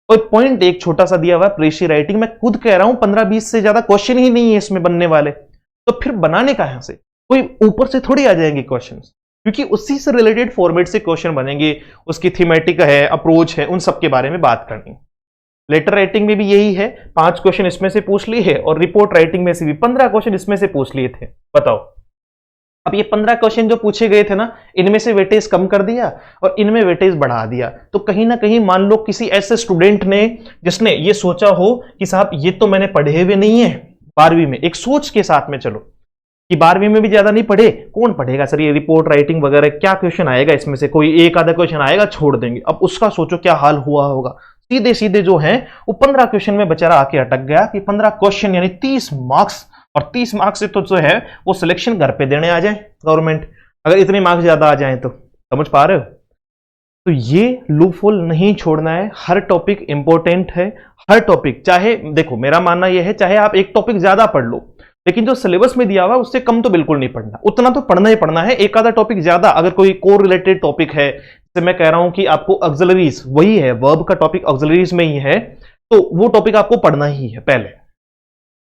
और पॉइंट एक छोटा सा दिया हुआ है प्रेषी राइटिंग, मैं खुद कह रहा हूं 15-20 से ज्यादा क्वेश्चन ही नहीं है इसमें बनने वाले। तो फिर बनाने कहां से, कोई ऊपर से थोड़ी आ जाएंगे क्वेश्चंस, क्योंकि उसी से रिलेटेड फॉर्मेट से क्वेश्चन बनेंगे। उसकी थीमेटिक है, अप्रोच है, उन सब के बारे में बात करनी। लेटर राइटिंग में भी यही है, 5 क्वेश्चन इसमें से पूछ लिए है, और रिपोर्ट राइटिंग में से भी 15 क्वेश्चन इसमें से पूछ लिए थे। बताओ, अब ये 15 क्वेश्चन जो पूछे गए थे ना, इनमें से वेटेज कम कर दिया और इनमें वेटेज बढ़ा दिया। तो कहीं ना कहीं मान लो किसी ऐसे स्टूडेंट ने जिसने ये सोचा हो कि साहब ये तो मैंने पढ़े हुए नहीं है 12वीं में, एक सोच के साथ में चलो कि 12वीं में भी ज्यादा नहीं पढ़े, कौन पढ़ेगा सर ये रिपोर्ट राइटिंग वगैरह, क्या क्वेश्चन आएगा इसमें से, कोई एक आधा क्वेश्चन आएगा छोड़ देंगे। अब उसका सोचो क्या हाल हुआ होगा। सीधे सीधे जो है वो 15 क्वेश्चन में बेचारा आके अटक गया कि 15 क्वेश्चन यानी 30 मार्क्स, और 30 मार्क्स से तो जो है वो सिलेक्शन घर पे देने आ जाए गवर्नमेंट, अगर इतने मार्क्स ज्यादा आ जाए तो। समझ पा रहे हो? तो ये लूपहोल नहीं छोड़ना है। हर टॉपिक इंपॉर्टेंट है, हर टॉपिक, चाहे देखो मेरा मानना यह है चाहे आप एक टॉपिक ज्यादा पढ़ लो, लेकिन जो सिलेबस में दिया हुआ है उससे कम तो बिल्कुल नहीं पढ़ना, उतना तो पढ़ना ही पढ़ना है। एक आधा टॉपिक ज्यादा, अगर कोई कोर रिलेटेड टॉपिक है, जैसे मैं कह रहा हूं कि आपको ऑक्सिलरीज, वही है वर्ब का टॉपिक ऑक्सिलरीज में ही है, तो वो टॉपिक आपको पढ़ना ही है पहले।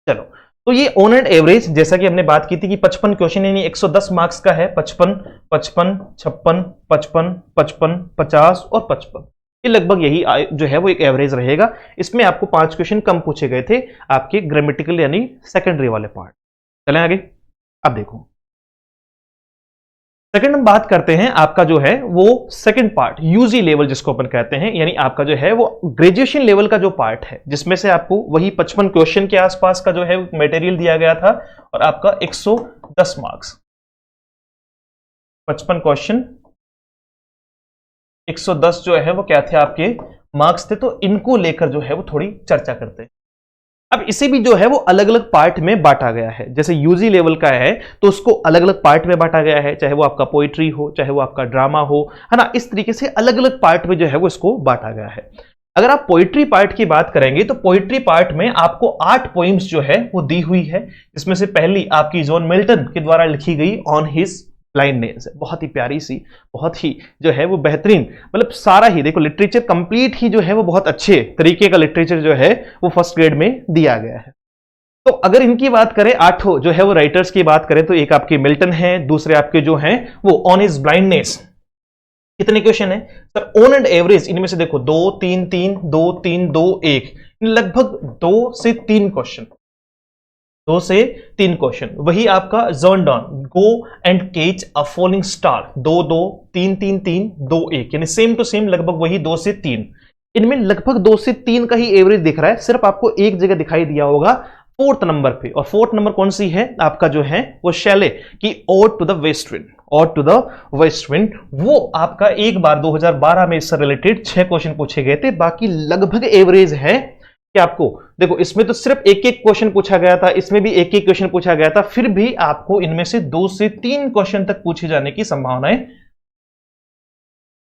चलो, तो ये ऑन एंड एवरेज जैसा कि हमने बात की थी कि 55 क्वेश्चन यानी 110 मार्क्स का है। 55, 55, 56, 55, 55, 50 और 55, ये लगभग यही जो है वो एक एवरेज रहेगा। इसमें आपको 5 क्वेश्चन कम पूछे गए थे आपके ग्रामेटिकल यानी सेकेंडरी वाले पार्ट। चलें आगे। अब देखो सेकंड हम बात करते हैं आपका जो है वो सेकंड पार्ट, यूजी लेवल जिसको अपन कहते हैं, यानी आपका जो है वो ग्रेजुएशन लेवल का जो पार्ट है, जिसमें से आपको वही 55 क्वेश्चन के आसपास का जो है मटेरियल दिया गया था और आपका 110 मार्क्स। 55 क्वेश्चन 110 जो है वो क्या थे आपके मार्क्स थे। तो इनको लेकर जो है वो थोड़ी चर्चा करते हैं। अब इसे भी जो है वो अलग अलग पार्ट में बांटा गया है। जैसे यूजी लेवल का है तो उसको अलग अलग पार्ट में बांटा गया है, चाहे वो आपका पोइट्री हो, चाहे वो आपका ड्रामा हो, है ना। इस तरीके से अलग अलग पार्ट में जो है वो इसको बांटा गया है। अगर आप पोइट्री पार्ट की बात करेंगे तो पोइट्री पार्ट में आपको 8 पोइम्स जो है वो दी हुई है, जिसमें से पहली आपकी जॉन मिल्टन के द्वारा लिखी गई ऑन हिज ब्लाइंडनेस, बहुत ही प्यारी सी, बहुत ही जो है वो बेहतरीन, मतलब सारा ही देखो लिटरेचर कंप्लीट ही जो है वो बहुत अच्छे तरीके का लिटरेचर जो है वो फर्स्ट ग्रेड में दिया गया है। तो अगर इनकी बात करें 8 जो है वो राइटर्स की बात करें तो एक आपके मिल्टन है, दूसरे आपके जो हैं वो ऑन हिज ब्लाइंडनेस। कितने क्वेश्चन है सर ऑन एंड एवरेज? इनमें से देखो 2 3 3 2 3 2 1, लगभग 2 से 3 क्वेश्चन, 2 से 3 क्वेश्चन। वही आपका जर्नडॉन गो एंड केच अ फॉलिंग स्टार, 2 2 3 3 3 2 1, यानी सेम टू सेम लगभग वही 2 से 3। इनमें लगभग 2 से 3 का ही एवरेज दिख रहा है। सिर्फ आपको एक जगह दिखाई दिया होगा 4th नंबर पे, और 4th नंबर कौन सी है आपका जो है वो शैले की ode to the west wind, ode to the west wind. वो आपका एक बार 2012 में इससे रिलेटेड 6 क्वेश्चन पूछे गए थे। बाकी लगभग एवरेज है कि आपको देखो इसमें तो सिर्फ एक एक क्वेश्चन पूछा गया था, इसमें भी एक एक क्वेश्चन पूछा गया था, फिर भी आपको इनमें से 2 से 3 क्वेश्चन तक पूछे जाने की संभावनाएं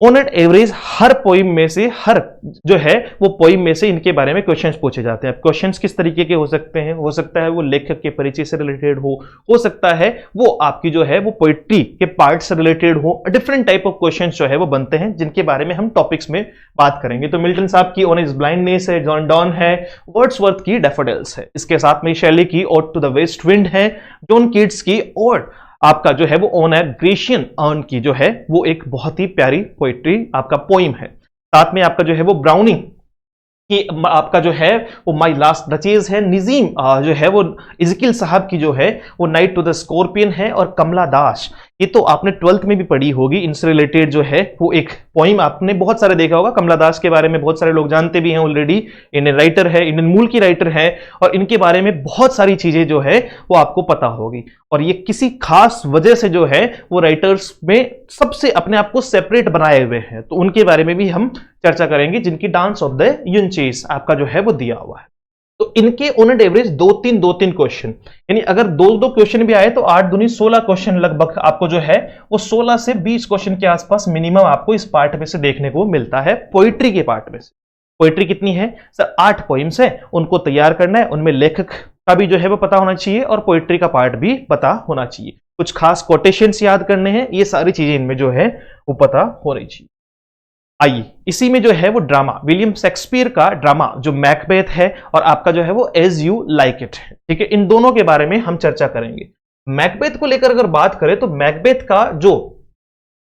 on an average her poem में से, हर जो है वो पोइम में से इनके बारे में क्वेश्चंस पूछे जाते हैं। अब क्वेश्चंस किस तरीके के हो सकते हैं? हो सकता है वो लेखक के परिचय से रिलेटेड हो सकता है वो आपकी जो है वो पोइट्री के पार्ट से रिलेटेड हो। डिफरेंट टाइप ऑफ क्वेश्चंस जो है वो बनते हैं, जिनके बारे में हम टॉपिक्स में बात करेंगे। तो मिल्टन साहब की ऑन हिज ब्लाइंडनेस है, जॉन डॉन है, वर्ड्सवर्थ की डैफोडिल्स है, इसके साथ में शैली की ode to the west wind है, जॉन कीट्स की ओड आपका जो है वो ऑन ए ग्रेशियन अर्न की जो है वो एक बहुत ही प्यारी पोइट्री आपका पोइम है। साथ में आपका जो है वो ब्राउनिंग कि आपका जो है वो माई लास्ट डचेज है, निजीम जो है वो इज़किल साहब की जो है वो नाइट टू द स्कॉर्पियन है, और कमला दास ये तो आपने 12th में भी पढ़ी होगी। इनसे रिलेटेड जो है वो एक पोइम आपने बहुत सारे देखा होगा। कमला दास के बारे में बहुत सारे लोग जानते भी हैं ऑलरेडी। इंडियन राइटर है, इंडियन मूल की राइटर है, और इनके बारे में बहुत सारी चीजें जो है वो आपको पता होगी। और ये किसी खास वजह से जो है वो राइटर्स में सबसे अपने आप को सेपरेट बनाए हुए हैं, तो उनके बारे में भी हम चर्चा करेंगे, जिनकी डांस ऑफ द यूनचेस आपका जो है वो दिया हुआ है। तो इनके ऑन एन एवरेज 2-3 क्वेश्चन, यानी अगर 2-2 क्वेश्चन भी आए तो 8 दूनी 16 क्वेश्चन लगभग आपको जो है वो 16 से 20 क्वेश्चन के आसपास मिनिमम आपको इस पार्ट में से देखने को मिलता है, पोइट्री के पार्ट में से। पोइट्री कितनी है सर? 8 पोइम्स है, उनको तैयार करना है, उनमें लेखक का भी जो है वो पता होना चाहिए और पोइट्री का पार्ट भी पता होना चाहिए। कुछ खास कोटेशंस याद करने हैं, ये सारी चीजें इनमें जो है वो पता होनी चाहिए। आइए इसी में जो है वो ड्रामा, विलियम शेक्सपियर का ड्रामा जो मैकबेथ है, और आपका जो है वो एज यू लाइक इट है, ठीक है। इन दोनों के बारे में हम चर्चा करेंगे। मैकबेथ को लेकर अगर बात करें तो मैकबेथ का जो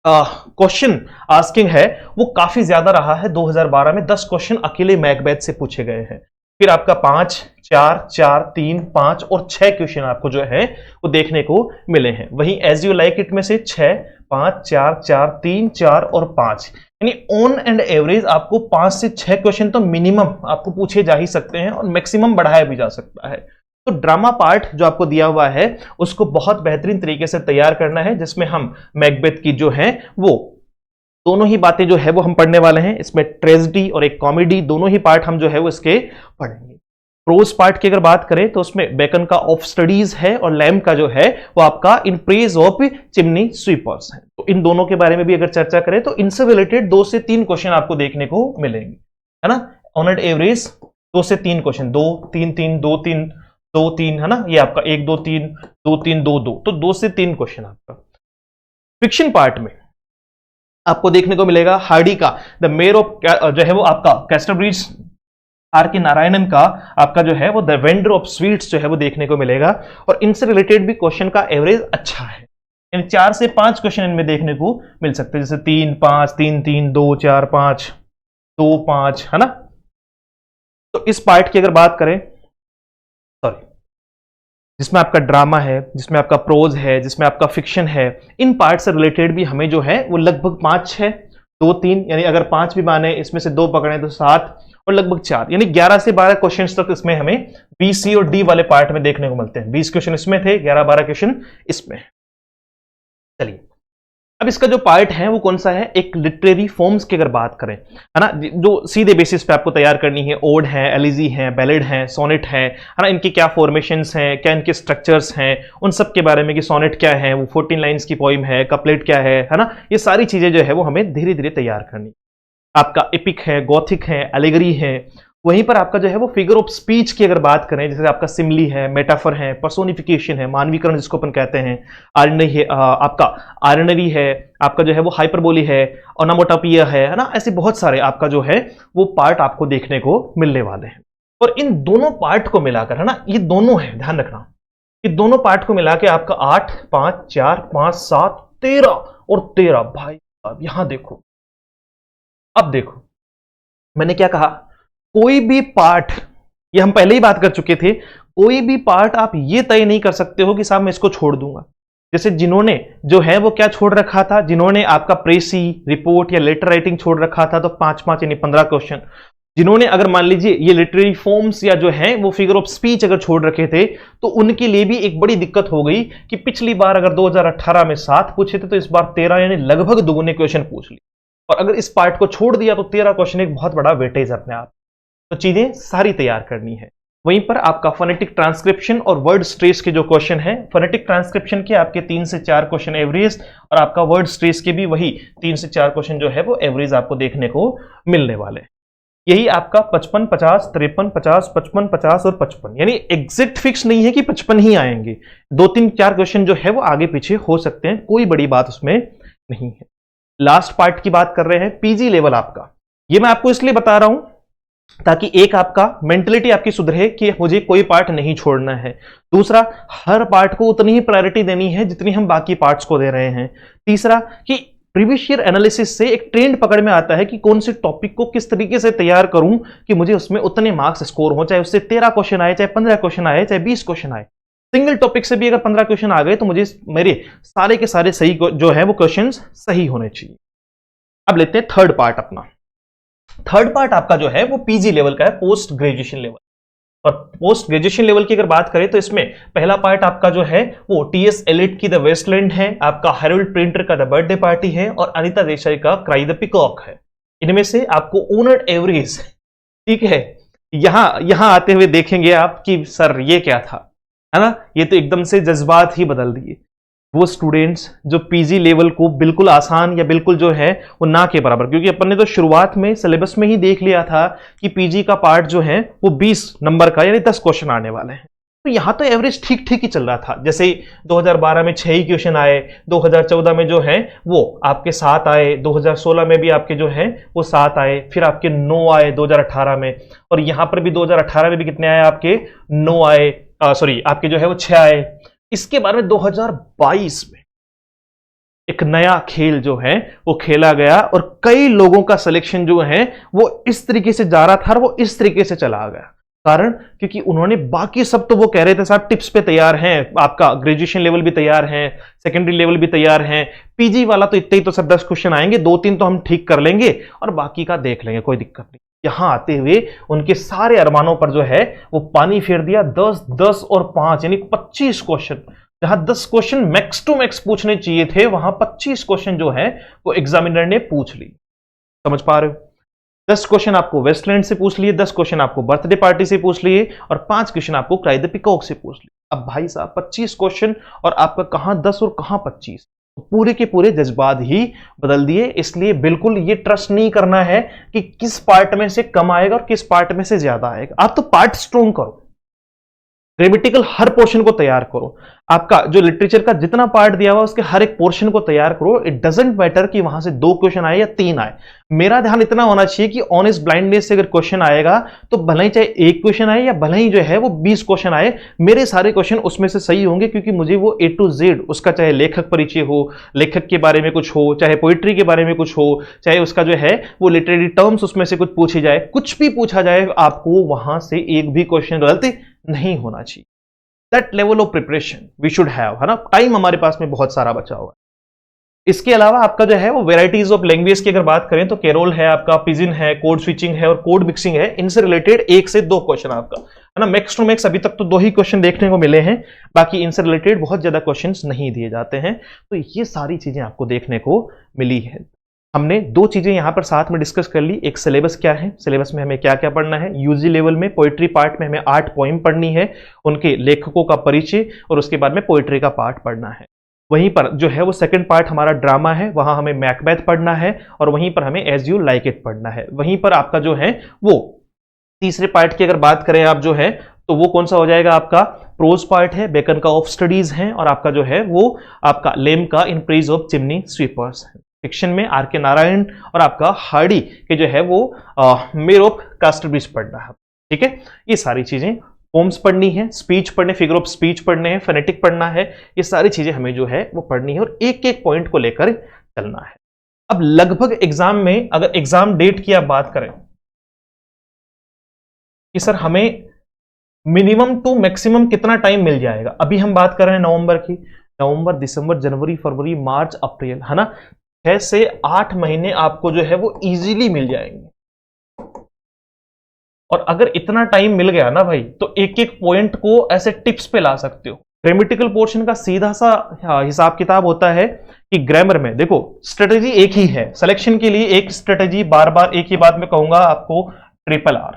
क्वेश्चन आस्किंग है वो काफी ज्यादा रहा है। 2012 में 10 क्वेश्चन अकेले मैकबेथ से पूछे गए हैं। फिर आपका 5, 4, 4, 3, 5 और 6 क्वेश्चन आपको जो है वो देखने को मिले हैं। वहीं एज यू लाइक इट में से 6, 5, 4, 4, 3, 4 और 5, यानी ऑन एंड एवरेज आपको 5 से 6 क्वेश्चन तो मिनिमम आपको पूछे जा ही सकते हैं, और मैक्सिमम बढ़ाया भी जा सकता है। तो ड्रामा पार्ट जो आपको दिया हुआ है उसको बहुत बेहतरीन तरीके से तैयार करना है, जिसमें हम मैकबेथ की जो है वो दोनों ही बातें जो है वो हम पढ़ने वाले हैं। इसमें ट्रेजेडी और एक कॉमेडी दोनों ही पार्ट हम जो है वो इसके पढ़ेंगे। प्रोज पार्ट की अगर बात करें तो उसमें बेकन का ऑफ स्टडीज है, और लैम का जो है वो आपका in praise of chimney sweepers है। तो इन दोनों के बारे में भी अगर चर्चा करें तो इनसे रिलेटेड 2 से 3 क्वेश्चन आपको देखने को मिलेंगे, है ना। ऑन एन एवरेज 2 से 3 क्वेश्चन, 2 3 3 2 3 2 3, है ना। ये आपका 1 2 3 2 3 2 2, तो 2 से 3 क्वेश्चन आपका। फिक्शन पार्ट में आपको देखने को मिलेगा हार्डी का द मेयर ऑफ जो है वो आपका कैस्टरब्रिज, आर के नारायणन का आपका जो है वो द वेंडर ऑफ स्वीट्स जो है वो देखने को मिलेगा। और इनसे रिलेटेड भी क्वेश्चन का एवरेज अच्छा है, यानी 4 से 5 क्वेश्चन इनमें देखने को मिल सकते हैं, जैसे 3 5 3 3 2 4 5 2 5, है ना। तो इस पार्ट की अगर बात करें, सॉरी, जिसमें आपका ड्रामा है, जिसमें आपका प्रोज है, जिसमें आपका फिक्शन है, इन पार्ट से रिलेटेड भी हमें जो है वो लगभग 5 6 2 3, यानी अगर 5 भी माने, इसमें से 2 पकड़े तो 7 और लगभग 4, यानी 11 से 12 क्वेश्चंस तक इसमें हमें बी, सी और डी वाले पार्ट में देखने को मिलते हैं। 20 क्वेश्चन इसमें थे, 11-12 क्वेश्चन इसमें। चलिए अब इसका जो पार्ट है वो कौन सा है? एक लिटरेरी फॉर्म्स की अगर बात करें, है ना, जो सीधे बेसिस पे आपको तैयार करनी है। ओड है, एलिजी है, बैलेड है, सोनेट है ना, इनके क्या फॉर्मेशंस हैं, क्या इनके स्ट्रक्चर्स हैं, उन सब के बारे में कि सोनेट क्या है, वो 14 लाइन्स की पोइम है, कपलेट क्या है ना, ये सारी चीजें जो है वो हमें धीरे धीरे तैयार करनी। आपका एपिक है, गॉथिक है, एलिगरी है। वहीं पर आपका जो है वो फिगर ऑफ स्पीच की अगर बात करें, जैसे आपका सिमली है, मेटाफर है, पर्सोनिफिकेशन है, मानवीकरण जिसको अपन कहते हैं, आर्नरी है, आपका आर्नरी है, आपका जो है वो हाइपरबोली है, ओनोमोटोपिया है ना, ऐसे बहुत सारे आपका जो है वो पार्ट आपको देखने को मिलने वाले हैं। और इन दोनों पार्ट को मिलाकर, है ना, ये दोनों है, ध्यान रखना, ये दोनों पार्ट को मिला के आपका 8 5 4 5 7 13 और 13। भाई अब यहां देखो, अब देखो मैंने क्या कहा, कोई भी पार्ट, ये हम पहले ही बात कर चुके थे, कोई भी पार्ट आप ये तय नहीं कर सकते हो कि साहब मैं इसको छोड़ दूंगा। जैसे जिन्होंने जो है वो क्या छोड़ रखा था, जिन्होंने आपका प्रेसी, रिपोर्ट या लेटर राइटिंग छोड़ रखा था, तो 5-5 यानी 15 क्वेश्चन। जिन्होंने अगर मान लीजिए ये लिटरेरी फॉर्म्स या जो है वो फिगर ऑफ स्पीच अगर छोड़ रखे थे, तो उनके लिए भी एक बड़ी दिक्कत हो गई कि पिछली बार अगर 2018 में 7 पूछे थे, तो इस बार 13 यानी लगभग दुगुने क्वेश्चन पूछ लिए। और अगर इस पार्ट को छोड़ दिया तो 13 क्वेश्चन एक बहुत बड़ा वेटेज अपने आप। तो चीजें सारी तैयार करनी है। वहीं पर आपका फोनेटिक ट्रांसक्रिप्शन और वर्ड स्ट्रेस के जो क्वेश्चन है, फोनेटिक ट्रांसक्रिप्शन के आपके 3 से 4 क्वेश्चन एवरेज और आपका वर्ड स्ट्रेस के भी वही 3 से 4 क्वेश्चन जो है वो एवरेज आपको देखने को मिलने वाले हैं। यही आपका 55, 50, 53, 50, 55, 50 और 55, यानी एग्जैक्ट फिक्स नहीं है कि 55 ही आएंगे। 2-3-4 क्वेश्चन जो है वो आगे पीछे हो सकते हैं, कोई बड़ी बात उसमें नहीं है। लास्ट पार्ट की बात कर रहे हैं, पीजी लेवल आपका। ये मैं आपको इसलिए बता रहा हूं ताकि एक आपका मेंटलिटी आपकी सुधरे कि मुझे कोई पार्ट नहीं छोड़ना है। दूसरा, हर पार्ट को उतनी ही प्रायोरिटी देनी है जितनी हम बाकी पार्ट्स को दे रहे हैं। तीसरा कि प्रीवियस ईयर एनालिसिस से एक ट्रेंड पकड़ में आता है कि कौन से टॉपिक को किस तरीके से तैयार करूं कि मुझे उसमें उतने मार्क्स स्कोर हो, चाहे उससे 13 क्वेश्चन आए, चाहे 15 क्वेश्चन आए, चाहे 20 क्वेश्चन आए। सिंगल टॉपिक से भी अगर 15 क्वेश्चन आ गए तो मुझे मेरे सारे के सारे सही जो है वो क्वेश्चन सही होने चाहिए। अब लेते हैं थर्ड पार्ट अपना। थर्ड पार्ट आपका जो है वो पीजी लेवल का है, पोस्ट ग्रेजुएशन लेवल। और पोस्ट ग्रेजुएशन लेवल की अगर बात करें तो इसमें पहला पार्ट आपका जो है वो टीएस एलिट की द वेस्टलैंड है, आपका हैरोल्ड प्रिंटर का द बर्थडे पार्टी है और अनिता देसाई का क्राई द पिकॉक है। इनमें से आपको ओनर एवरेज, ठीक है, यहां आते हुए देखेंगे आप कि सर ये क्या था, है ना, ये तो एकदम से जज्बात ही बदल दिए। वो स्टूडेंट्स जो पीजी लेवल को बिल्कुल आसान या बिल्कुल जो है वो ना के बराबर, क्योंकि अपन ने तो शुरुआत में सिलेबस में ही देख लिया था कि पीजी का पार्ट जो है वो 20 नंबर का यानी 10 क्वेश्चन आने वाले हैं। तो यहां तो एवरेज ठीक ठीक ही चल रहा था। जैसे 2012 में 6 ही क्वेश्चन आए, 2014 में जो है वो आपके 7 आए, 2016 में भी आपके जो है वो 7 आए, फिर आपके 9 आए 2018 में, और यहां पर भी 2018 में भी कितने आए आपके 9 आए, सॉरी आपके जो है वो 6 आए। इसके बाद में 2022 में एक नया खेल जो है वो खेला गया और कई लोगों का सिलेक्शन जो है वो इस तरीके से जा रहा था और वो इस तरीके से चला गया। कारण क्योंकि उन्होंने बाकी सब तो वो कह रहे थे साहब टिप्स पे तैयार हैं, आपका ग्रेजुएशन लेवल भी तैयार है, सेकेंडरी लेवल भी तैयार है, पीजी वाला तो इतने ही तो सब 10 क्वेश्चन आएंगे, 2-3 तो हम ठीक कर लेंगे और बाकी का देख लेंगे, कोई दिक्कत नहीं। यहां आते हुए उनके सारे अरमानों पर जो है वो पानी फेर दिया। 10, 10 और 5 यानी 25 क्वेश्चन, जहां 10 क्वेश्चन मैक्स टू मैक्स पूछने चाहिए थे वहां 25 क्वेश्चन जो है वो एग्जामिनर ने पूछ ली। समझ पा रहे हो? 10 क्वेश्चन आपको वेस्टलैंड से पूछ लिए, 10 क्वेश्चन आपको बर्थडे पार्टी से पूछ लिए और 5 क्वेश्चन आपको क्राई द पिकॉक से पूछ लिए। अब भाई साहब 25 क्वेश्चन और आपका कहां 10 और कहां 25, पूरे के पूरे जज्बात ही बदल दिए। इसलिए बिल्कुल ये ट्रस्ट नहीं करना है कि किस पार्ट में से कम आएगा और किस पार्ट में से ज्यादा आएगा। आप तो पार्ट स्ट्रोंग करो, ग्रामेटिकल हर पोर्शन को तैयार करो, आपका जो लिटरेचर का जितना पार्ट दिया हुआ उसके हर एक पोर्शन को तैयार करो। इट डजंट मैटर कि वहां से 2 क्वेश्चन आए या 3 आए। मेरा ध्यान इतना होना चाहिए कि ऑनेस्ट ब्लाइंडनेस से अगर क्वेश्चन आएगा तो भले ही चाहे 1 क्वेश्चन आए या भले ही जो है वो 20 क्वेश्चन आए, मेरे सारे क्वेश्चन उसमें से सही होंगे, क्योंकि मुझे वो A to Z उसका चाहे लेखक परिचय हो, लेखक के बारे में कुछ हो, चाहे पोइट्री के बारे में कुछ हो, चाहे उसका जो है वो लिटरेरी टर्म्स उसमें से कुछ पूछी जाए, कुछ भी पूछा जाए, आपको वहां से एक भी क्वेश्चन गलत नहीं होना चाहिए। That level of preparation we should have, है ना। टाइम हमारे पास में बहुत सारा बचा हुआ है। इसके अलावा आपका जो है वो वेराइटीज ऑफ लैंग्वेज की अगर बात करें तो केरोल है, आपका पिजिन है, कोड स्विचिंग है और कोड मिक्सिंग है। इनसे रिलेटेड 1 से 2 क्वेश्चन आपका, है ना, मैक्स टू मैक्स अभी तक तो 2 ही क्वेश्चन देखने को मिले हैं, बाकी इनसे रिलेटेड बहुत ज्यादा क्वेश्चंस नहीं दिए जाते हैं। तो ये सारी चीजें आपको देखने को मिली है। हमने 2 चीजें यहां पर साथ में डिस्कस कर ली। एक सिलेबस क्या है, सिलेबस में हमें क्या क्या पढ़ना है। यूजी लेवल में पोएट्री पार्ट में हमें 8 पोइम पढ़नी है, उनके लेखकों का परिचय और उसके बाद में पोएट्री का पार्ट पढ़ना है। वहीं पर जो है वो सेकंड पार्ट हमारा ड्रामा है, वहां हमें मैकबेथ पढ़ना है और वहीं पर हमें एज यू लाइक इट पढ़ना है। वहीं पर आपका जो है वो तीसरे पार्ट की अगर बात करें आप जो है तो वो कौन सा हो जाएगा, आपका प्रोज पार्ट है, बेकन का ऑफ स्टडीज है और आपका जो है वो आपका लेम का in praise of chimney sweepers है। फिक्शन में आर के नारायण और आपका हार्डी के जो है वो मेयर ऑफ कास्टरब्रिज पढ़ना है। ठीक है, ये सारी चीजें पोम्स पढ़नी है, स्पीच पढ़ने, फिगर ऑफ स्पीच पढ़ने हैं, फोनेटिक पढ़ना है, ये सारी चीजें हमें जो है वो पढ़नी है और एक एक पॉइंट को लेकर चलना है। अब लगभग एग्जाम में अगर एग्जाम डेट की आप बात करें कि सर हमें मिनिमम टू मैक्सिमम कितना टाइम मिल जाएगा, अभी हम बात कर रहे हैं नवंबर की, नवंबर, दिसंबर, जनवरी, फरवरी, मार्च, अप्रैल, है ना, 6 से 8 महीने आपको जो है वो इजीली मिल जाएंगे। और अगर इतना टाइम मिल गया ना भाई तो एक एक पॉइंट को ऐसे टिप्स पे ला सकते हो। ग्रामेटिकल पोर्शन का सीधा सा हिसाब किताब होता है कि ग्रामर में देखो स्ट्रेटेजी एक ही है, सिलेक्शन के लिए एक स्ट्रेटेजी, बार बार एक ही बात में कहूंगा आपको, RRR,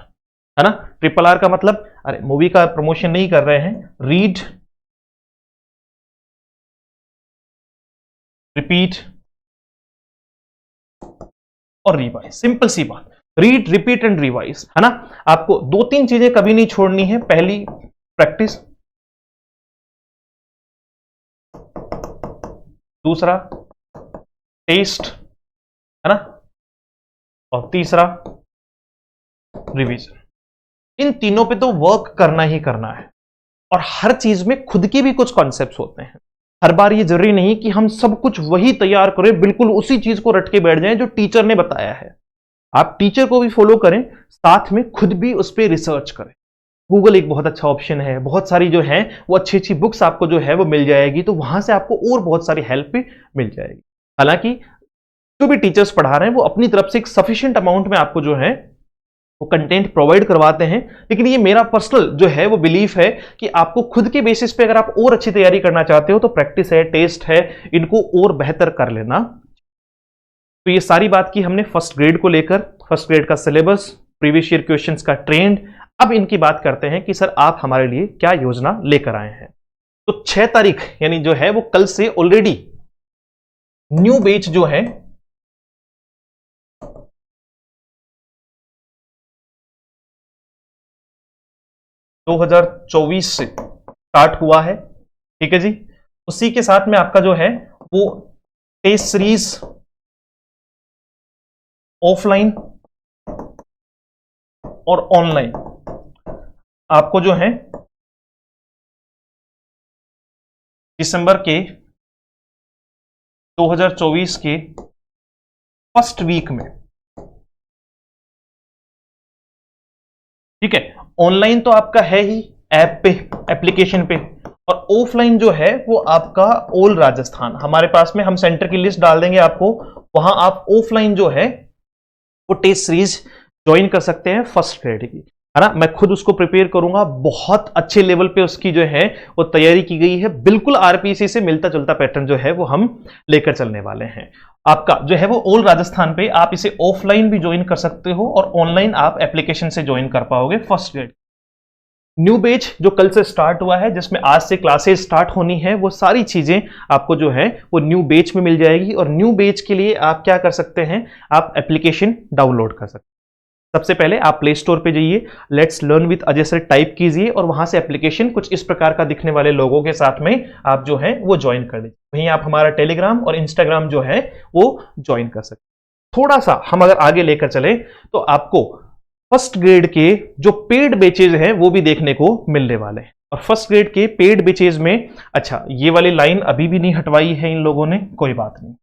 है ना। ट्रिपल आर का मतलब, अरे मूवी का प्रमोशन नहीं कर रहे हैं, रीड रिपीट और रिवाइज, सिंपल सी बात, रीड रिपीट एंड रिवाइज, है ना। आपको दो तीन चीजें कभी नहीं छोड़नी है, पहली प्रैक्टिस, दूसरा टेस्ट, है ना, और तीसरा रिवीजन। इन तीनों पे तो वर्क करना ही करना है, और हर चीज में खुद के भी कुछ कॉन्सेप्ट्स होते हैं। हर बार ये जरूरी नहीं कि हम सब कुछ वही तैयार करें, बिल्कुल उसी चीज को रट के बैठ जाएं जो टीचर ने बताया है। आप टीचर को भी फॉलो करें, साथ में खुद भी उस पर रिसर्च करें। गूगल एक बहुत अच्छा ऑप्शन है, बहुत सारी जो है वो अच्छी अच्छी बुक्स आपको जो है वो मिल जाएगी, तो वहां से आपको और बहुत सारी हेल्प भी मिल जाएगी। हालांकि जो भी टीचर्स पढ़ा रहे हैं वो अपनी तरफ से एक सफिशिएंट अमाउंट में आपको जो है वो कंटेंट प्रोवाइड करवाते हैं, लेकिन ये मेरा पर्सनल जो है वो बिलीफ है कि आपको खुद के बेसिस पे अगर आप और अच्छी तैयारी करना चाहते हो तो प्रैक्टिस है, टेस्ट है, इनको और बेहतर कर लेना। तो ये सारी बात की हमने फर्स्ट ग्रेड को लेकर, फर्स्ट ग्रेड का सिलेबस, प्रीवियस ईयर क्वेश्चंस का ट्रेंड। अब इनकी बात करते हैं कि सर आप हमारे लिए क्या योजना लेकर आए हैं। तो 6 तारीख यानी जो है वो कल से ऑलरेडी न्यू बैच जो है (2024) से स्टार्ट हुआ है, ठीक है जी। उसी के साथ में आपका जो है वो टेस्ट सीरीज ऑफलाइन और ऑनलाइन आपको जो है दिसंबर के 2024 के फर्स्ट वीक में, ठीक है। ऑनलाइन तो आपका है ही ऐप पे, एप्लीकेशन पे, और ऑफलाइन जो है वो आपका ऑल राजस्थान, हमारे पास में हम सेंटर की लिस्ट डाल देंगे आपको, वहां आप ऑफलाइन जो है वो टेस्ट सीरीज ज्वाइन कर सकते हैं फर्स्ट ग्रेड की, है ना। मैं खुद उसको प्रिपेयर करूंगा, बहुत अच्छे लेवल पे उसकी जो है वो तैयारी की गई है, बिल्कुल आरपीसी से मिलता जुलता पैटर्न जो है वो हम लेकर चलने वाले हैं। आपका जो है वो ऑल राजस्थान पे, आप इसे ऑफलाइन भी ज्वाइन कर सकते हो और ऑनलाइन आप एप्लीकेशन से ज्वाइन कर पाओगे फर्स्ट ग्रेड। न्यू बैच जो कल से स्टार्ट हुआ है, जिसमें आज से क्लासेस स्टार्ट होनी है, वो सारी चीजें आपको जो है वो न्यू बैच में मिल जाएगी। और न्यू बैच के लिए आप क्या कर सकते हैं, आप एप्लीकेशन डाउनलोड कर सकते हैं। सबसे पहले आप प्ले स्टोर पे जाइए, let's learn with Ajay sir type कीजिए, और वहां से एप्लीकेशन कुछ इस प्रकार का दिखने वाले लोगों के साथ में आप जो है वो ज्वाइन कर लीजिए। वहीं आप हमारा टेलीग्राम और इंस्टाग्राम जो है वो ज्वाइन कर सकते हैं। थोड़ा सा हम अगर आगे लेकर चले तो आपको फर्स्ट ग्रेड के जो पेड बैचेज हैं वो भी देखने को मिलने वाले हैं। और फर्स्ट ग्रेड के पेड बैचेज में, अच्छा ये वाली लाइन अभी भी नहीं हटवाई है इन लोगों ने, कोई बात नहीं।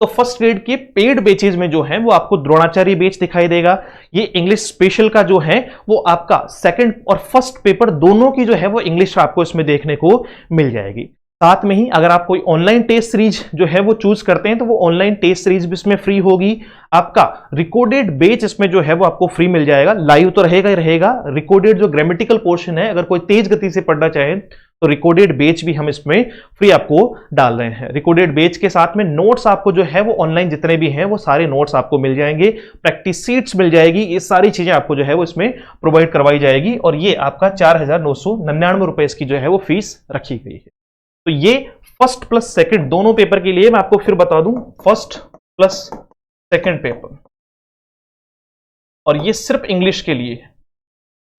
तो फर्स्ट ग्रेड के पेड बैचेज में जो है वो आपको द्रोणाचार्य बैच दिखाई देगा। ये इंग्लिश स्पेशल का जो है वो आपका सेकंड और फर्स्ट पेपर दोनों की जो है वो इंग्लिश आपको इसमें देखने को मिल जाएगी। साथ में ही अगर आप कोई ऑनलाइन टेस्ट सीरीज जो है वो चूज करते हैं तो वो ऑनलाइन टेस्ट सीरीज भी इसमें फ्री होगी। आपका रिकॉर्डेड बैच इसमें जो है वो आपको फ्री मिल जाएगा, लाइव तो रहेगा ही रहेगा। रिकॉर्डेड जो ग्रामेटिकल पोर्शन है, अगर कोई तेज गति से पढ़ना चाहे तो रिकॉर्डेड बैच भी हम इसमें फ्री आपको डाल रहे हैं। रिकॉर्डेड बैच के साथ में नोट्स आपको जो है वो ऑनलाइन जितने भी हैं वो सारे नोट्स आपको मिल जाएंगे, प्रैक्टिस सीट्स मिल जाएगी, ये सारी चीजें आपको जो है वो इसमें प्रोवाइड करवाई जाएगी। और ये आपका 4,999 रुपए इसकी जो है वो फीस रखी गई है। तो ये फर्स्ट प्लस सेकंड दोनों पेपर के लिए मैं आपको फिर बता दूं, फर्स्ट प्लस सेकंड पेपर, और ये सिर्फ इंग्लिश के लिए,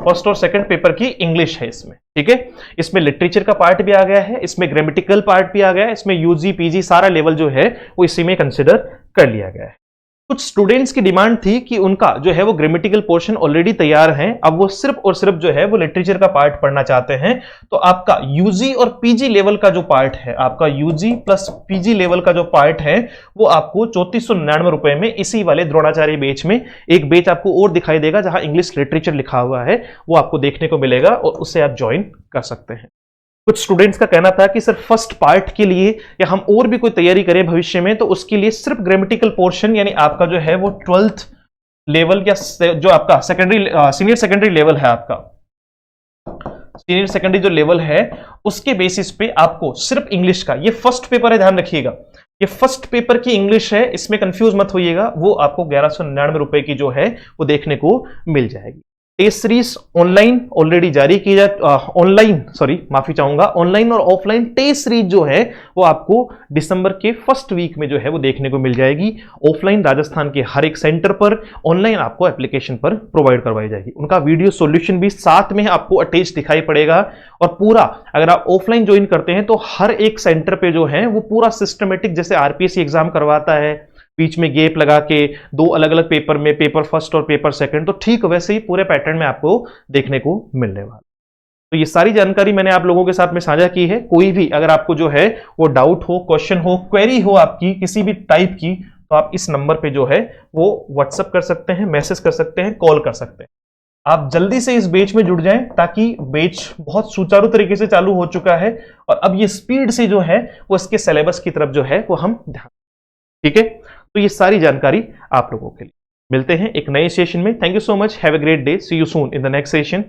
फर्स्ट और सेकंड पेपर की इंग्लिश है इसमें, ठीक है। इसमें लिटरेचर का पार्ट भी आ गया है, इसमें ग्रामेटिकल पार्ट भी आ गया है, इसमें यूजी पीजी सारा लेवल जो है वो इसी में कंसिडर कर लिया गया है। कुछ स्टूडेंट्स की डिमांड थी कि उनका जो है वो ग्रामेटिकल पोर्शन ऑलरेडी तैयार है, अब वो सिर्फ और सिर्फ जो है वो लिटरेचर का पार्ट पढ़ना चाहते हैं। तो आपका यूजी और पीजी लेवल का जो पार्ट है, आपका यूजी प्लस पीजी लेवल का जो पार्ट है वो आपको 3499 रुपए में इसी वाले द्रोणाचार्य बैच में, एक बैच आपको और दिखाई देगा जहां इंग्लिश लिटरेचर लिखा हुआ है, वो आपको देखने को मिलेगा और उससे आप ज्वाइन कर सकते हैं। कुछ स्टूडेंट्स का कहना था कि सर फर्स्ट पार्ट के लिए या हम और भी कोई तैयारी करें भविष्य में तो उसके लिए सिर्फ ग्रामेटिकल पोर्शन, यानी आपका जो है वो 12th लेवल या जो आपका सेकेंडरी सीनियर सेकेंडरी लेवल है, आपका सीनियर सेकेंडरी जो लेवल है उसके बेसिस पे आपको सिर्फ इंग्लिश का, ये फर्स्ट पेपर है ध्यान रखिएगा, ये फर्स्ट पेपर की इंग्लिश है, इसमें कंफ्यूज मत होइएगा, वो आपको 1199 रुपए की जो है वो देखने को मिल जाएगी। टेस्ट सीरीज ऑनलाइन ऑलरेडी जारी की जा माफी चाहूंगा, ऑनलाइन और ऑफलाइन टेस्ट सीरीज जो है वो आपको दिसंबर के फर्स्ट वीक में जो है वो देखने को मिल जाएगी। ऑफलाइन राजस्थान के हर एक सेंटर पर, ऑनलाइन आपको एप्लीकेशन पर प्रोवाइड करवाई जाएगी। उनका वीडियो सॉल्यूशन भी साथ में आपको अटैच दिखाई पड़ेगा। और पूरा अगर आप ऑफलाइन ज्वाइन करते हैं तो हर एक सेंटर पे जो है वो पूरा सिस्टमेटिक, जैसे आरपीएससी एग्जाम करवाता है बीच में गैप लगा के 2 अलग अलग पेपर में, पेपर फर्स्ट और पेपर सेकंड, तो ठीक वैसे ही पूरे पैटर्न में आपको देखने को मिलने वाला। तो ये सारी जानकारी मैंने आप लोगों के साथ में साझा की है। कोई भी अगर आपको जो है वो डाउट हो, क्वेश्चन हो, क्वेरी हो आपकी किसी भी टाइप की, तो आप इस नंबर पे जो है वो व्हाट्सएप कर सकते हैं, मैसेज कर सकते हैं, कॉल कर सकते हैं। आप जल्दी से इस बैच में जुड़ जाएं ताकि बैच बहुत सुचारू तरीके से चालू हो चुका है और अब ये स्पीड से जो है वो इसके सिलेबस की तरफ जो है वो हम ध्यान, ठीक है। तो ये सारी जानकारी आप लोगों के लिए। मिलते हैं एक नए सेशन में। Thank you so much, have a great day, see you soon in the next session.